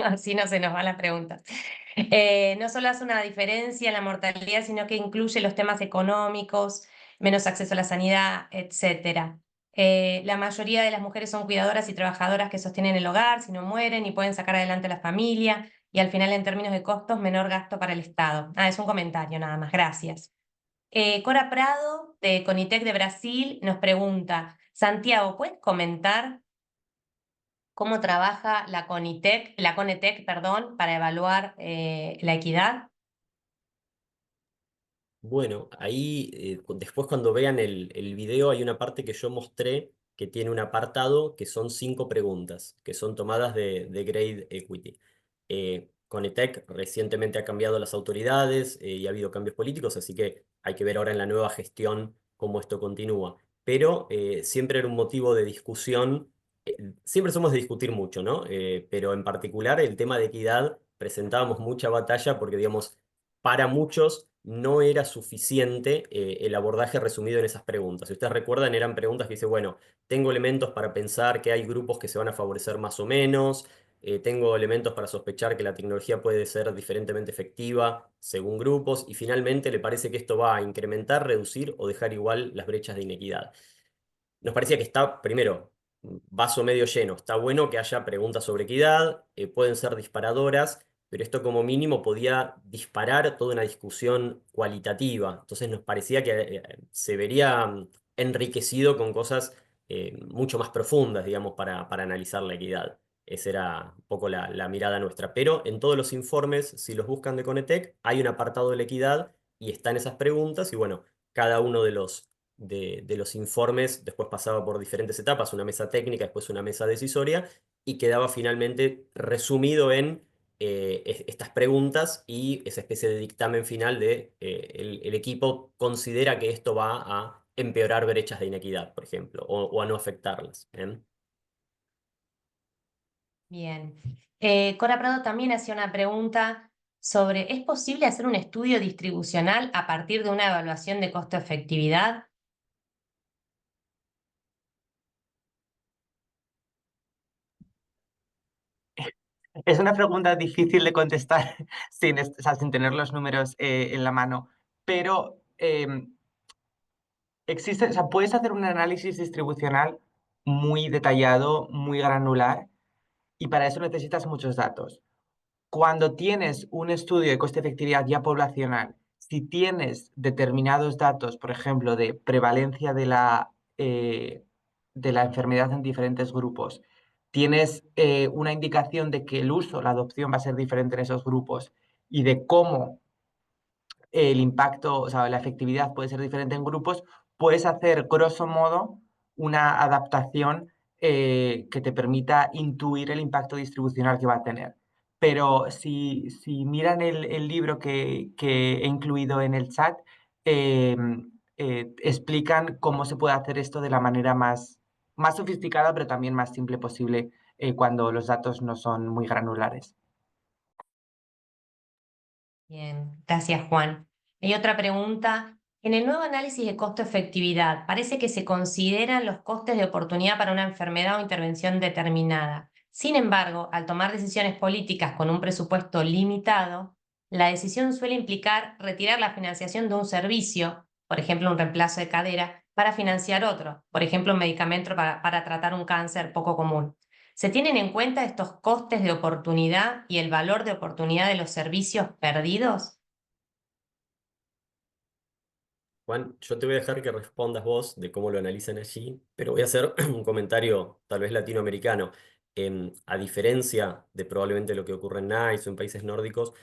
así no se nos van las preguntas. No solo hace una diferencia en la mortalidad, sino que incluye los temas económicos, menos acceso a la sanidad, etc. La mayoría de las mujeres son cuidadoras y trabajadoras que sostienen el hogar, si no mueren y pueden sacar adelante a la familia, y al final en términos de costos, menor gasto para el Estado. Ah, es un comentario nada más, gracias. Cora Prado, de Conitec de Brasil, nos pregunta, Santiago, ¿puedes comentar cómo trabaja la Conitec, perdón, para evaluar la equidad? Bueno, ahí después cuando vean el video hay una parte que yo mostré que tiene un apartado que son 5 preguntas, que son tomadas de Grade Equity. Conitec recientemente ha cambiado las autoridades y ha habido cambios políticos, así que hay que ver ahora en la nueva gestión cómo esto continúa. Pero siempre era un motivo de discusión, siempre somos de discutir mucho, ¿no? Pero en particular el tema de equidad presentábamos mucha batalla porque, digamos, para muchos no era suficiente el abordaje resumido en esas preguntas. Si ustedes recuerdan, eran preguntas que dice, bueno, tengo elementos para pensar que hay grupos que se van a favorecer más o menos, tengo elementos para sospechar que la tecnología puede ser diferentemente efectiva según grupos, y finalmente le parece que esto va a incrementar, reducir o dejar igual las brechas de inequidad. Nos parecía que está, primero, vaso medio lleno. Está bueno que haya preguntas sobre equidad, pueden ser disparadoras, pero esto como mínimo podía disparar toda una discusión cualitativa. Entonces nos parecía que se vería enriquecido con cosas mucho más profundas, digamos, para analizar la equidad. Esa era un poco la mirada nuestra. Pero en todos los informes, si los buscan de Conetec, hay un apartado de la equidad y están esas preguntas y bueno, cada uno de los informes después pasaba por diferentes etapas, una mesa técnica, después una mesa decisoria, y quedaba finalmente resumido en estas preguntas y esa especie de dictamen final de el equipo considera que esto va a empeorar brechas de inequidad, por ejemplo, o a no afectarlas. ¿Eh? Bien. Cora Prado también hacía una pregunta sobre, ¿es posible hacer un estudio distribucional a partir de una evaluación de costo-efectividad? Es una pregunta difícil de contestar sin, o sea, sin tener los números en la mano, pero existe, o sea, puedes hacer un análisis distribucional muy detallado, muy granular, y para eso necesitas muchos datos. Cuando tienes un estudio de coste-efectividad ya poblacional, si tienes determinados datos, por ejemplo, de prevalencia de la enfermedad en diferentes grupos, tienes una indicación de que el uso, la adopción va a ser diferente en esos grupos y de cómo el impacto, o sea, la efectividad puede ser diferente en grupos, puedes hacer, grosso modo, una adaptación que te permita intuir el impacto distribucional que va a tener. Pero si miran el libro que he incluido en el chat, eh, explican cómo se puede hacer esto de la manera más sofisticada, pero también más simple posible cuando los datos no son muy granulares. Bien, gracias Juan. Hay otra pregunta. En el nuevo análisis de costo-efectividad, parece que se consideran los costes de oportunidad para una enfermedad o intervención determinada. Sin embargo, al tomar decisiones políticas con un presupuesto limitado, la decisión suele implicar retirar la financiación de un servicio, por ejemplo, un reemplazo de cadera, para financiar otro, por ejemplo, un medicamento para tratar un cáncer poco común. ¿Se tienen en cuenta estos costes de oportunidad y el valor de oportunidad de los servicios perdidos? Juan, yo te voy a dejar que respondas vos de cómo lo analizan allí, pero voy a hacer un comentario tal vez latinoamericano. A diferencia de probablemente lo que ocurre en NICE o en países nórdicos,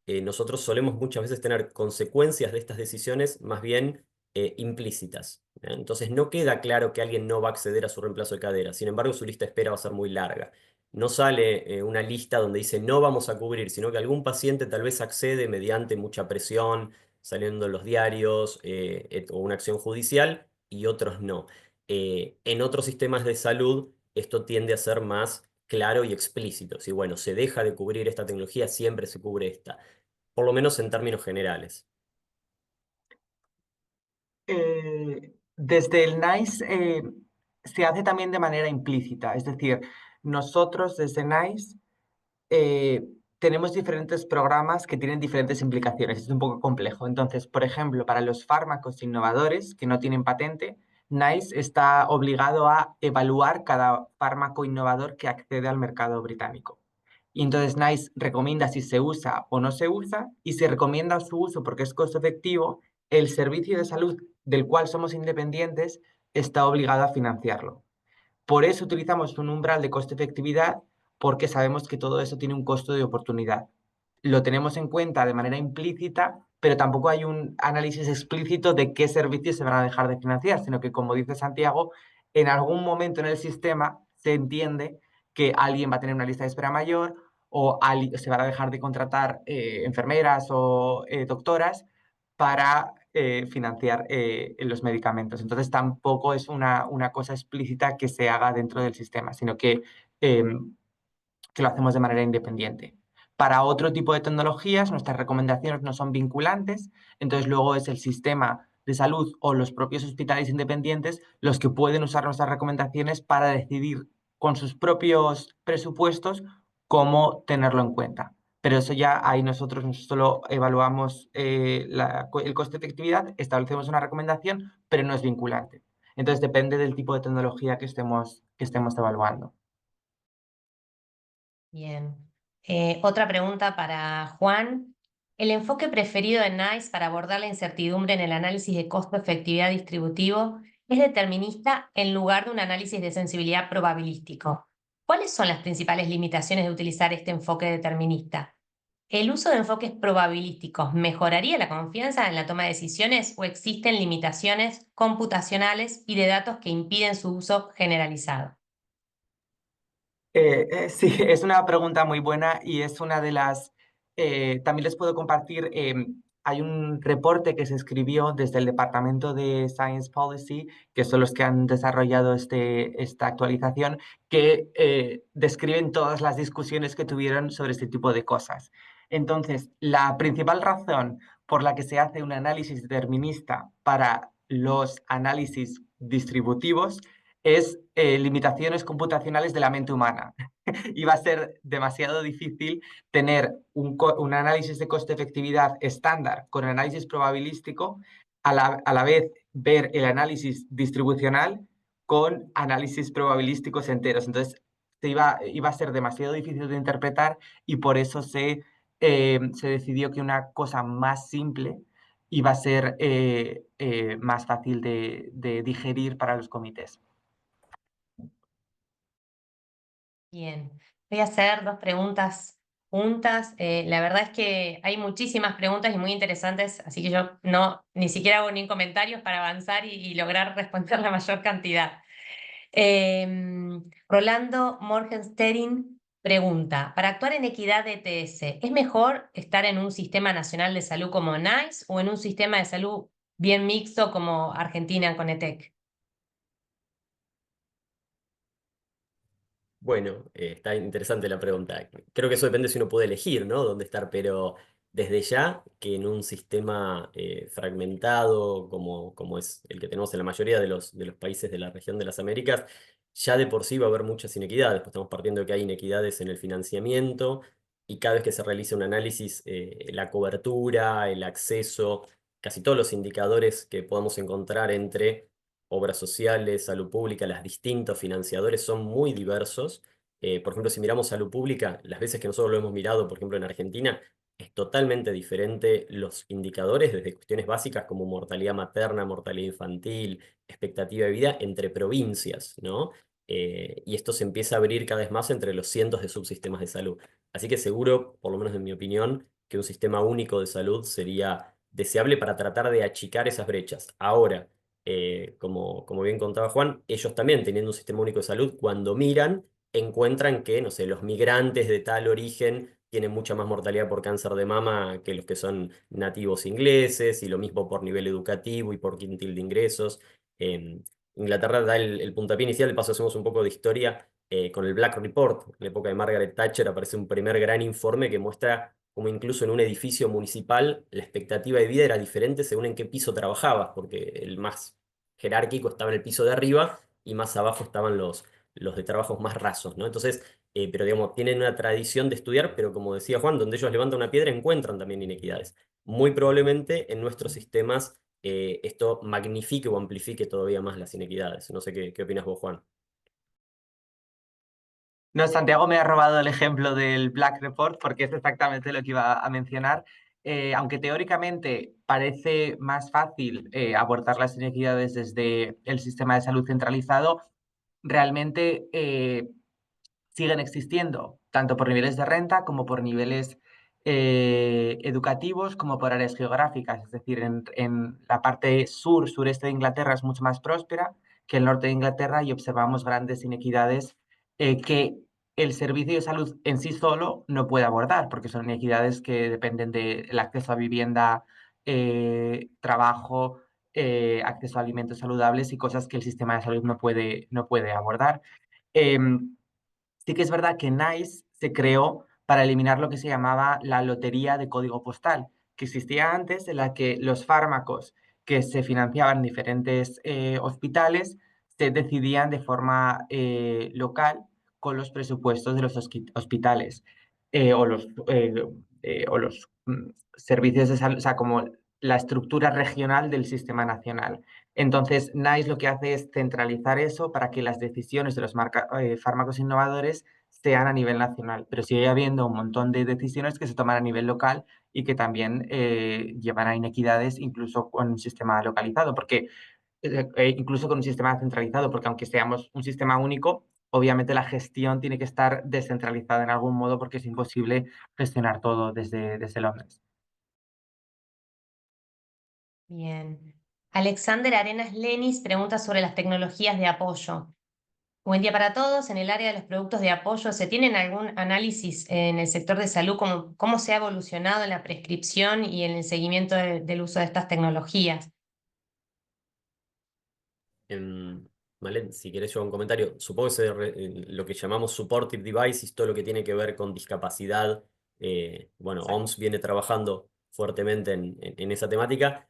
nosotros solemos muchas veces tener consecuencias de estas decisiones más bien implícitas. ¿Eh? Entonces no queda claro que alguien no va a acceder a su reemplazo de cadera. Sin embargo, su lista de espera va a ser muy larga. No sale una lista donde dice no vamos a cubrir, sino que algún paciente tal vez accede mediante mucha presión, saliendo en los diarios o una acción judicial y otros no. En otros sistemas de salud esto tiende a ser más claro y explícito. Si bueno, se deja de cubrir esta tecnología, siempre se cubre esta, por lo menos en términos generales. Desde el NICE se hace también de manera implícita, es decir, nosotros desde NICE eh, tenemos diferentes programas que tienen diferentes implicaciones, es un poco complejo. Entonces, por ejemplo, para los fármacos innovadores que no tienen patente, NICE está obligado a evaluar cada fármaco innovador que accede al mercado británico. Y entonces NICE recomienda si se usa o no se usa, y si recomienda su uso porque es costo efectivo, el servicio de salud del cual somos independientes está obligado a financiarlo. Por eso utilizamos un umbral de coste-efectividad, porque sabemos que todo eso tiene un costo de oportunidad. Lo tenemos en cuenta de manera implícita, pero tampoco hay un análisis explícito de qué servicios se van a dejar de financiar, sino que, como dice Santiago, en algún momento en el sistema se entiende que alguien va a tener una lista de espera mayor o se van a dejar de contratar enfermeras o doctoras para financiar los medicamentos. Entonces tampoco es una cosa explícita que se haga dentro del sistema, sino que lo hacemos de manera independiente. Para otro tipo de tecnologías, nuestras recomendaciones no son vinculantes, entonces luego es el sistema de salud o los propios hospitales independientes los que pueden usar nuestras recomendaciones para decidir con sus propios presupuestos cómo tenerlo en cuenta. Pero eso ya ahí nosotros solo evaluamos el coste-efectividad, establecemos una recomendación, pero no es vinculante. Entonces depende del tipo de tecnología que estemos evaluando. Bien. Otra pregunta para Juan. ¿El enfoque preferido de NICE para abordar la incertidumbre en el análisis de costo-efectividad distributivo es determinista en lugar de un análisis de sensibilidad probabilístico? ¿Cuáles son las principales limitaciones de utilizar este enfoque determinista? ¿El uso de enfoques probabilísticos mejoraría la confianza en la toma de decisiones o existen limitaciones computacionales y de datos que impiden su uso generalizado? Sí, es una pregunta muy buena y es una de las... también les puedo compartir, hay un reporte que se escribió desde el Departamento de Science Policy, que son los que han desarrollado esta actualización, que describen todas las discusiones que tuvieron sobre este tipo de cosas. Entonces, la principal razón por la que se hace un análisis determinista para los análisis distributivos es limitaciones computacionales de la mente humana. Y va a ser demasiado difícil tener un análisis de coste-efectividad estándar con análisis probabilístico, a la vez ver el análisis distribucional con análisis probabilísticos enteros. Entonces, iba a ser demasiado difícil de interpretar y por eso se decidió que una cosa más simple iba a ser más fácil de digerir para los comités. Bien, voy a hacer dos preguntas juntas. La verdad es que hay muchísimas preguntas y muy interesantes, así que yo ni siquiera hago ni comentarios para avanzar y lograr responder la mayor cantidad. Rolando Morgenstern pregunta, para actuar en equidad de ETS, ¿es mejor estar en un sistema nacional de salud como NICE o en un sistema de salud bien mixto como Argentina con ETEC? Bueno, está interesante la pregunta. Creo que eso depende si uno puede elegir, ¿no? Dónde estar, pero desde ya que en un sistema fragmentado como es el que tenemos en la mayoría de los países de la región de las Américas, ya de por sí va a haber muchas inequidades. Pues estamos partiendo de que hay inequidades en el financiamiento y cada vez que se realiza un análisis, la cobertura, el acceso, casi todos los indicadores que podamos encontrar entre obras sociales, salud pública, los distintos financiadores son muy diversos. Por ejemplo, si miramos salud pública, las veces que nosotros lo hemos mirado, por ejemplo, en Argentina, es totalmente diferente los indicadores, desde cuestiones básicas como mortalidad materna, mortalidad infantil, expectativa de vida, entre provincias, ¿no? Y esto se empieza a abrir cada vez más entre los cientos de subsistemas de salud. Así que seguro, por lo menos en mi opinión, que un sistema único de salud sería deseable para tratar de achicar esas brechas. Ahora, como bien contaba Juan, ellos también teniendo un sistema único de salud, cuando miran, encuentran que, no sé, los migrantes de tal origen tienen mucha más mortalidad por cáncer de mama que los que son nativos ingleses, y lo mismo por nivel educativo y por quintil de ingresos. Inglaterra da el puntapié inicial, de paso hacemos un poco de historia con el Black Report. En la época de Margaret Thatcher aparece un primer gran informe que muestra cómo incluso en un edificio municipal la expectativa de vida era diferente según en qué piso trabajabas, porque el más jerárquico estaba en el piso de arriba y más abajo estaban los de trabajos más rasos, ¿no? Entonces, pero digamos, tienen una tradición de estudiar, pero como decía Juan, donde ellos levantan una piedra encuentran también inequidades. Muy probablemente en nuestros sistemas esto magnifique o amplifique todavía más las inequidades. No sé qué opinas vos, Juan. No, Santiago me ha robado el ejemplo del Black Report porque es exactamente lo que iba a mencionar. Aunque teóricamente parece más fácil abordar las inequidades desde el sistema de salud centralizado, realmente siguen existiendo, tanto por niveles de renta como por niveles educativos, como por áreas geográficas. Es decir, en la parte sureste de Inglaterra es mucho más próspera que el norte de Inglaterra y observamos grandes inequidades que el servicio de salud en sí solo no puede abordar, porque son inequidades que dependen del acceso a vivienda, trabajo, acceso a alimentos saludables y cosas que el sistema de salud no puede abordar. Em, Sí que es verdad que NICE se creó para eliminar lo que se llamaba la lotería de código postal, que existía antes, en la que los fármacos que se financiaban en diferentes hospitales se decidían de forma local con los presupuestos de los hospitales o los servicios de salud, o sea, como la estructura regional del sistema nacional. Entonces, NICE lo que hace es centralizar eso para que las decisiones de los fármacos innovadores sean a nivel nacional, pero sigue habiendo un montón de decisiones que se toman a nivel local y que también llevan a inequidades incluso con un sistema localizado, porque incluso con un sistema centralizado, porque aunque seamos un sistema único, obviamente la gestión tiene que estar descentralizada en algún modo porque es imposible gestionar todo desde Londres. Bien. Alexander Arenas Lenis pregunta sobre las tecnologías de apoyo. Buen día para todos. En el área de los productos de apoyo, ¿se tienen algún análisis en el sector de salud, cómo se ha evolucionado en la prescripción y en el seguimiento del uso de estas tecnologías? Malén, si querés yo un comentario, supongo que lo que llamamos supportive devices, todo lo que tiene que ver con discapacidad, bueno, Exacto. OMS viene trabajando fuertemente en esa temática.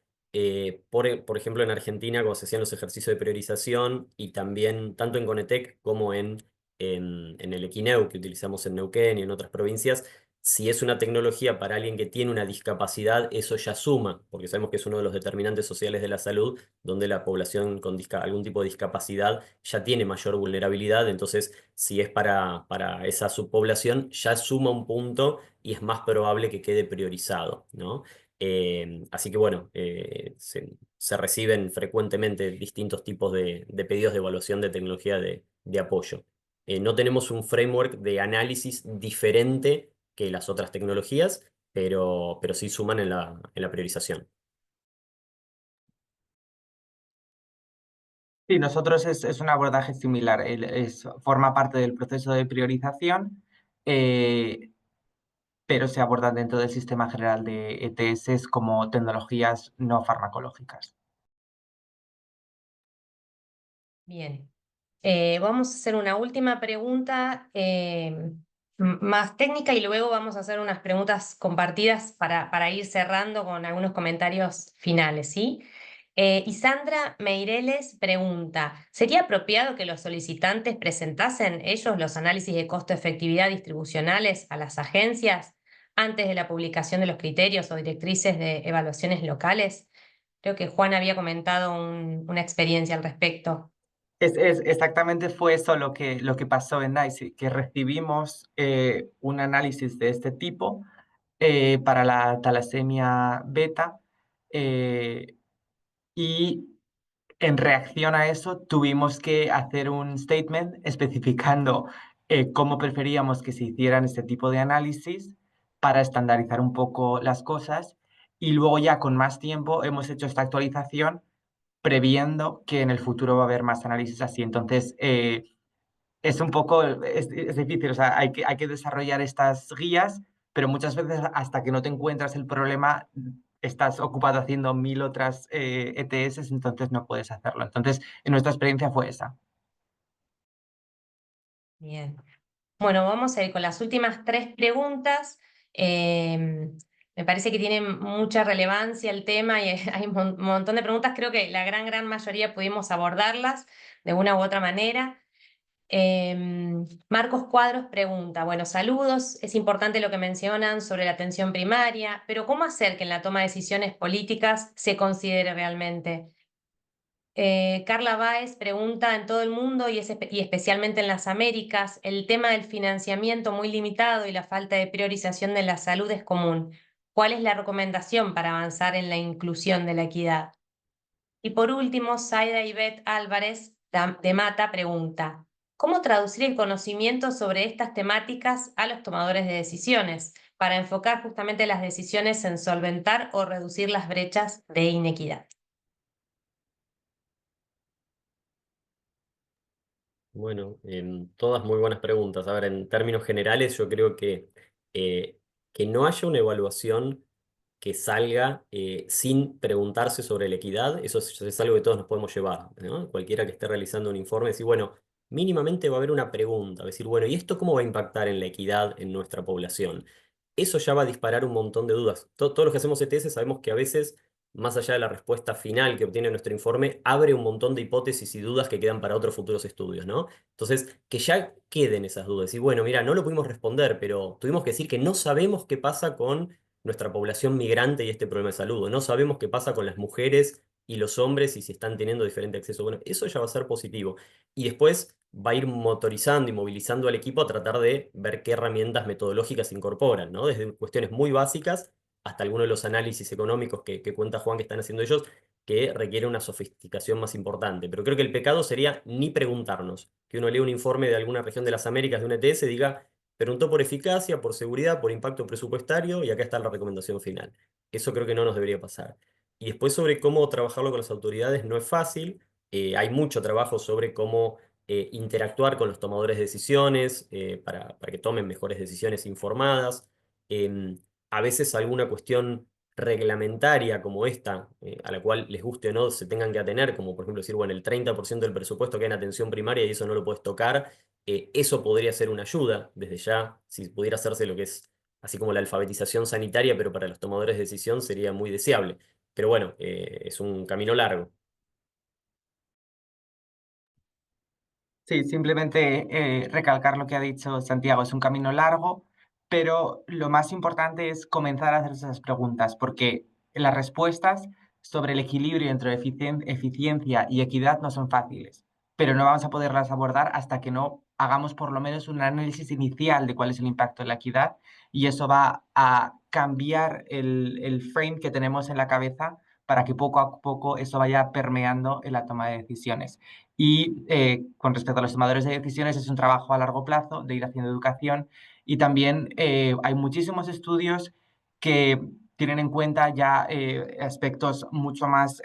Por ejemplo, en Argentina, cuando se hacían los ejercicios de priorización y también tanto en Conetec como en el Equineu que utilizamos en Neuquén y en otras provincias, si es una tecnología para alguien que tiene una discapacidad, eso ya suma, porque sabemos que es uno de los determinantes sociales de la salud, donde la población con algún tipo de discapacidad ya tiene mayor vulnerabilidad, entonces si es para esa subpoblación, ya suma un punto y es más probable que quede priorizado, ¿no? Así que bueno, se reciben frecuentemente distintos tipos de pedidos de evaluación de tecnología de apoyo. No tenemos un framework de análisis diferente que las otras tecnologías, pero sí suman en la priorización. Sí, nosotros es un abordaje similar, forma parte del proceso de priorización, pero se abordan dentro del sistema general de ETS como tecnologías no farmacológicas. Bien. Vamos a hacer una última pregunta más técnica y luego vamos a hacer unas preguntas compartidas para ir cerrando con algunos comentarios finales, ¿sí? Isandra Meireles pregunta, ¿sería apropiado que los solicitantes presentasen ellos los análisis de costo-efectividad distribucionales a las agencias antes de la publicación de los criterios o directrices de evaluaciones locales? Creo que Juan había comentado una experiencia al respecto. Exactamente fue eso lo que pasó en NICE, que recibimos un análisis de este tipo para la talasemia beta eh, y en reacción a eso tuvimos que hacer un statement especificando cómo preferíamos que se hicieran este tipo de análisis para estandarizar un poco las cosas y luego ya con más tiempo hemos hecho esta actualización previendo que en el futuro va a haber más análisis así. Entonces, es un poco, es difícil, o sea, hay que desarrollar estas guías, pero muchas veces hasta que no te encuentras el problema, estás ocupado haciendo 1000 otras ETS, entonces no puedes hacerlo. Entonces, en nuestra experiencia fue esa. Bien. Bueno, vamos a ir con las últimas tres preguntas. Me parece que tiene mucha relevancia el tema y hay un montón de preguntas. Creo que la gran mayoría pudimos abordarlas de una u otra manera. Marcos Cuadros pregunta, bueno, saludos, es importante lo que mencionan sobre la atención primaria, pero ¿cómo hacer que en la toma de decisiones políticas se considere realmente? Carla Báez pregunta, en todo el mundo y especialmente en las Américas, el tema del financiamiento muy limitado y la falta de priorización de la salud es común. ¿Cuál es la recomendación para avanzar en la inclusión de la equidad? Y por último, Zaida Ivette Álvarez de Mata pregunta, ¿cómo traducir el conocimiento sobre estas temáticas a los tomadores de decisiones para enfocar justamente las decisiones en solventar o reducir las brechas de inequidad? Bueno, todas muy buenas preguntas. A ver, en términos generales, yo creo eh, que no haya una evaluación que salga sin preguntarse sobre la equidad, eso es algo que todos nos podemos llevar, ¿no? Cualquiera que esté realizando un informe, decir, bueno, mínimamente va a haber una pregunta, va a decir, bueno, ¿y esto cómo va a impactar en la equidad en nuestra población? Eso ya va a disparar un montón de dudas. Todos los que hacemos ETS sabemos que a veces, más allá de la respuesta final que obtiene nuestro informe, abre un montón de hipótesis y dudas que quedan para otros futuros estudios, ¿no? Entonces, que ya queden esas dudas. Y bueno, mira, no lo pudimos responder, pero tuvimos que decir que no sabemos qué pasa con nuestra población migrante y este problema de salud. O no sabemos qué pasa con las mujeres y los hombres y si están teniendo diferente acceso. Bueno, eso ya va a ser positivo. Y después va a ir motorizando y movilizando al equipo a tratar de ver qué herramientas metodológicas se incorporan, ¿no? Desde cuestiones muy básicas hasta algunos de los análisis económicos que cuenta Juan que están haciendo ellos, que requiere una sofisticación más importante. Pero creo que el pecado sería ni preguntarnos, que uno lea un informe de alguna región de las Américas de un ETS y diga, preguntó por eficacia, por seguridad, por impacto presupuestario y acá está la recomendación final. Eso creo que no nos debería pasar. Y después sobre cómo trabajarlo con las autoridades no es fácil. Hay mucho trabajo sobre cómo interactuar con los tomadores de decisiones para que tomen mejores decisiones informadas. Em, a veces alguna cuestión reglamentaria como esta, a la cual les guste o no se tengan que atener, como por ejemplo decir, bueno, el 30% del presupuesto queda en atención primaria y eso no lo puedes tocar, eso podría ser una ayuda desde ya, si pudiera hacerse lo que es así como la alfabetización sanitaria, pero para los tomadores de decisión sería muy deseable. Pero bueno, es un camino largo. Sí, simplemente recalcar lo que ha dicho Santiago, es un camino largo, pero lo más importante es comenzar a hacer esas preguntas, porque las respuestas sobre el equilibrio entre eficiencia y equidad no son fáciles, pero no vamos a poderlas abordar hasta que no hagamos por lo menos un análisis inicial de cuál es el impacto de la equidad, y eso va a cambiar el frame que tenemos en la cabeza para que poco a poco eso vaya permeando en la toma de decisiones. Y con respecto a los tomadores de decisiones, es un trabajo a largo plazo de ir haciendo educación y también hay muchísimos estudios que tienen en cuenta ya aspectos mucho más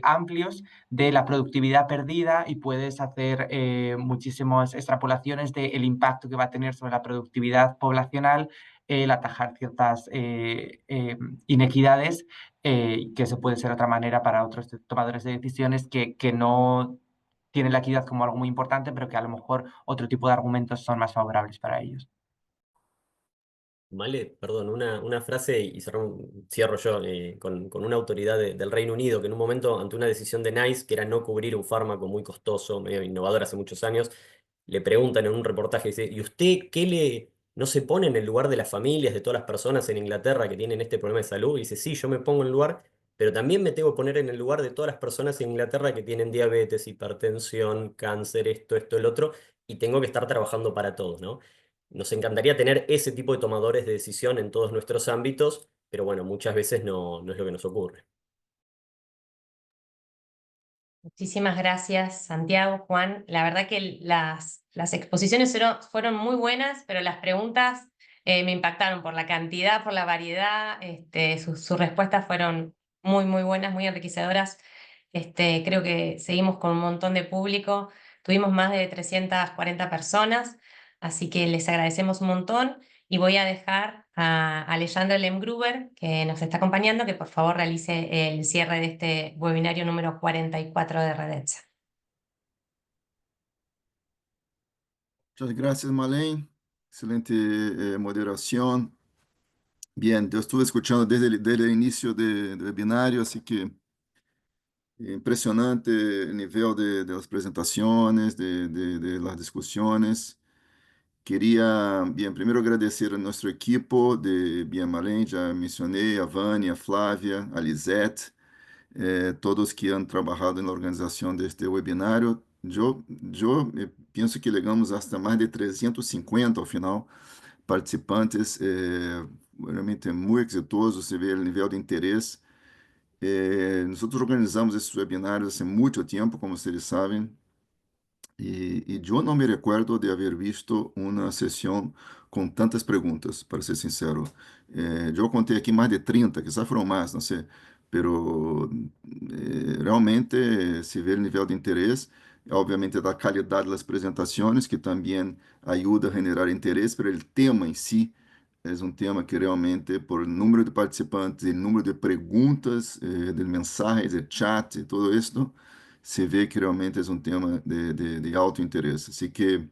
amplios de la productividad perdida y puedes hacer muchísimas extrapolaciones del impacto que va a tener sobre la productividad poblacional el atajar ciertas inequidades, que eso puede ser otra manera para otros tomadores de decisiones que no tienen la equidad como algo muy importante, pero que a lo mejor otro tipo de argumentos son más favorables para ellos. Vale, perdón, una frase y cierro yo con una autoridad del Reino Unido que en un momento, ante una decisión de NICE, que era no cubrir un fármaco muy costoso, medio innovador hace muchos años, le preguntan en un reportaje, dice, ¿y usted no se pone en el lugar de las familias, de todas las personas en Inglaterra que tienen este problema de salud? Y dice, sí, yo me pongo en el lugar, pero también me tengo que poner en el lugar de todas las personas en Inglaterra que tienen diabetes, hipertensión, cáncer, esto, el otro, y tengo que estar trabajando para todos, ¿no? Nos encantaría tener ese tipo de tomadores de decisión en todos nuestros ámbitos, pero bueno, muchas veces no es lo que nos ocurre. Muchísimas gracias, Santiago, Juan. La verdad que las exposiciones fueron muy buenas, pero las preguntas me impactaron por la cantidad, por la variedad. Sus respuestas fueron muy, muy buenas, muy enriquecedoras. Creo que seguimos con un montón de público. Tuvimos más de 340 personas, así que les agradecemos un montón. Y voy a dejar a Alejandra Lemgruber, que nos está acompañando, que por favor realice el cierre de este webinario número 44 de Redetza. Muchas gracias, Malén. Excelente moderación. Bien, yo estuve escuchando desde el inicio del webinario, así que impresionante el nivel de las presentaciones, de las discusiones. Quería, bien, primero agradecer a nuestro equipo de Bien Malén, ya mencioné a Vânia, a Flávia, a Lisette, todos que han trabajado en la organización de este webinario. Yo pienso que llegamos hasta más de 350 al final participantes, realmente muy exitoso, se ve el nivel de interés. Nosotros organizamos esses webinários hace mucho tiempo, como ustedes saben, e eu não me recuerdo de haber visto uma sessão com tantas perguntas, para ser sincero. Eu contei aqui mais de 30, quizás foram mais, não sei, pero realmente se vê o nível de interesse, obviamente da qualidade das apresentações, que também ajuda a generar interesse, pero o tema em si é um tema que realmente, por número de participantes e número de perguntas, de mensagens, de chat e tudo isso, se vê que realmente é um tema de alto interesse. Assim que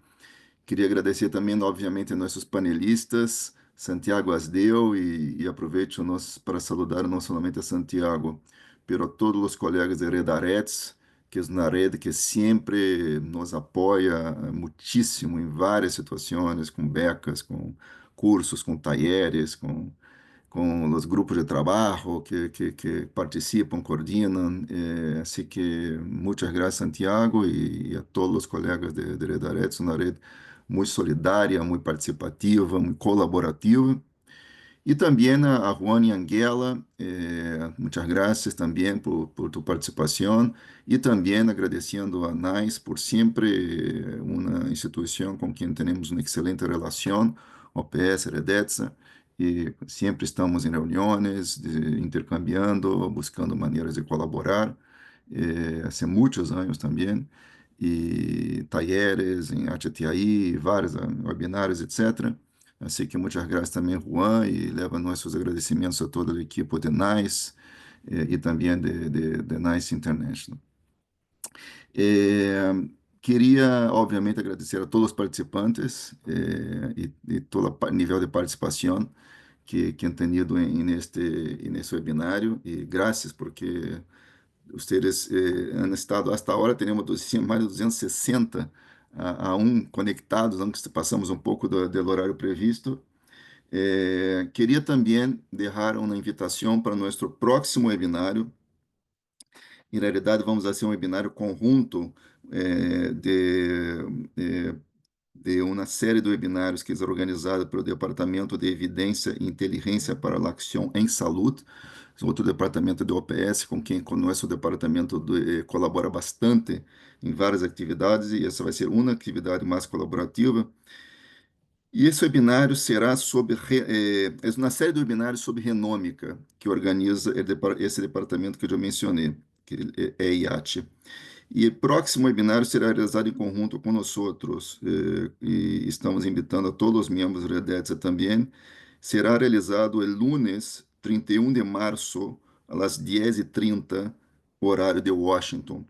queria agradecer também, obviamente, a nossos panelistas, Santiago Asdeu, e aproveito para saludar não somente a Santiago, pero a todos os colegas de Redarets, que é uma rede que sempre nos apoia muitíssimo em várias situações, com becas, com cursos, com talleres, com os grupos de trabalho que participam, coordenam. Assim que muitas graças, Santiago, e a todos os colegas de Redaredes, uma rede muito solidária, muito participativa, muito colaborativa. E também a Juan e Angela, muitas graças também por tu participação e também agradecendo a NICE por sempre uma instituição com quem temos uma excelente relação, OPS, Redetsa, e sempre estamos em reuniões, intercambiando, buscando maneiras de colaborar, há muitos anos também, e talleres em HTI, vários webinários, etc. Assim que muitas graças também, Juan, e leva nossos agradecimentos a toda a equipe de NICE e também de NICE International. Queria, obviamente, agradecer a todos os participantes e todo o nível de participação que han tenido neste webinário, e graças porque vocês han estado, hasta agora, temos mais de 260 aún conectados, aunque passamos um pouco do horário previsto. Queria também deixar uma invitação para nosso próximo webinário. Em realidade, vamos fazer um webinário conjunto de uma série de webinários que é organizada pelo Departamento de Evidência e Inteligência para a Ação em Saúde, outro departamento de OPS, com quem o nosso departamento colabora bastante em várias atividades, e essa vai ser uma atividade mais colaborativa. E esse webinário será sobre é uma série de webinários sobre renômica que organiza esse departamento que eu já mencionei, que é IAT. E o próximo webinário será realizado em conjunto com nós outros, e estamos invitando a todos os membros da Redetsa também. Será realizado el lunes 31 de março, às 10h30, horário de Washington.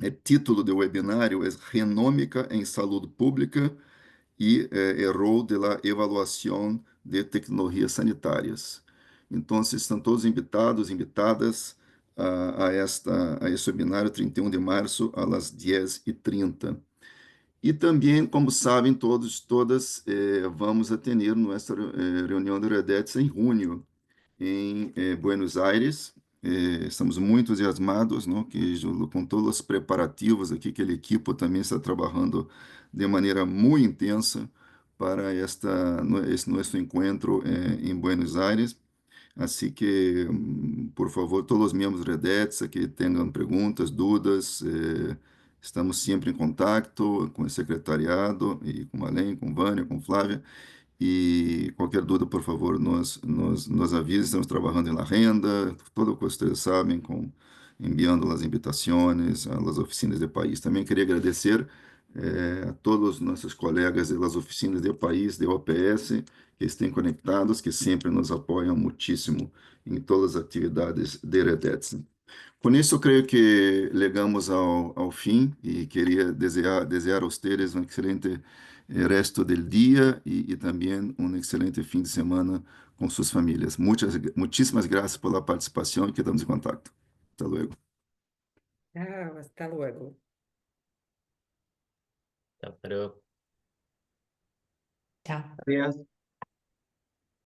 O título do webinário é Renômica em Saúde Pública e o rol da avaliação de tecnologias sanitárias. Então, estão todos invitados, invitadas a esse webinário 31 de março, às 10h30. E também, como sabem todas, vamos ter nossa reunião de Redets em junho, em Buenos Aires. Estamos muito entusiasmados, não? Com todos os preparativos aqui, que a equipe também está trabalhando de maneira muito intensa para esse nosso encontro em Buenos Aires. Assim que, por favor, todos os membros da Redetsa que tenham perguntas, dúvidas, estamos sempre em contato com o secretariado, e com a Alen, com Vânia, com Flávia. E qualquer dúvida, por favor, nos avise. Estamos trabalhando na renda, todo o que vocês sabem, enviando as invitações às oficinas do país. Também queria agradecer a todos os nossos colegas das oficinas do país, de OPS, que estão conectados, que sempre nos apoiam muitíssimo em todas as atividades de Redets. Com isso, creio que chegamos ao fim, e queria desejar a vocês um excelente resto do dia e também um excelente fim de semana com suas famílias. Muitíssimas graças pela participação e quedamos em contato. Hasta luego. Ah, hasta luego. Chao, hasta luego. Chao. Adiós.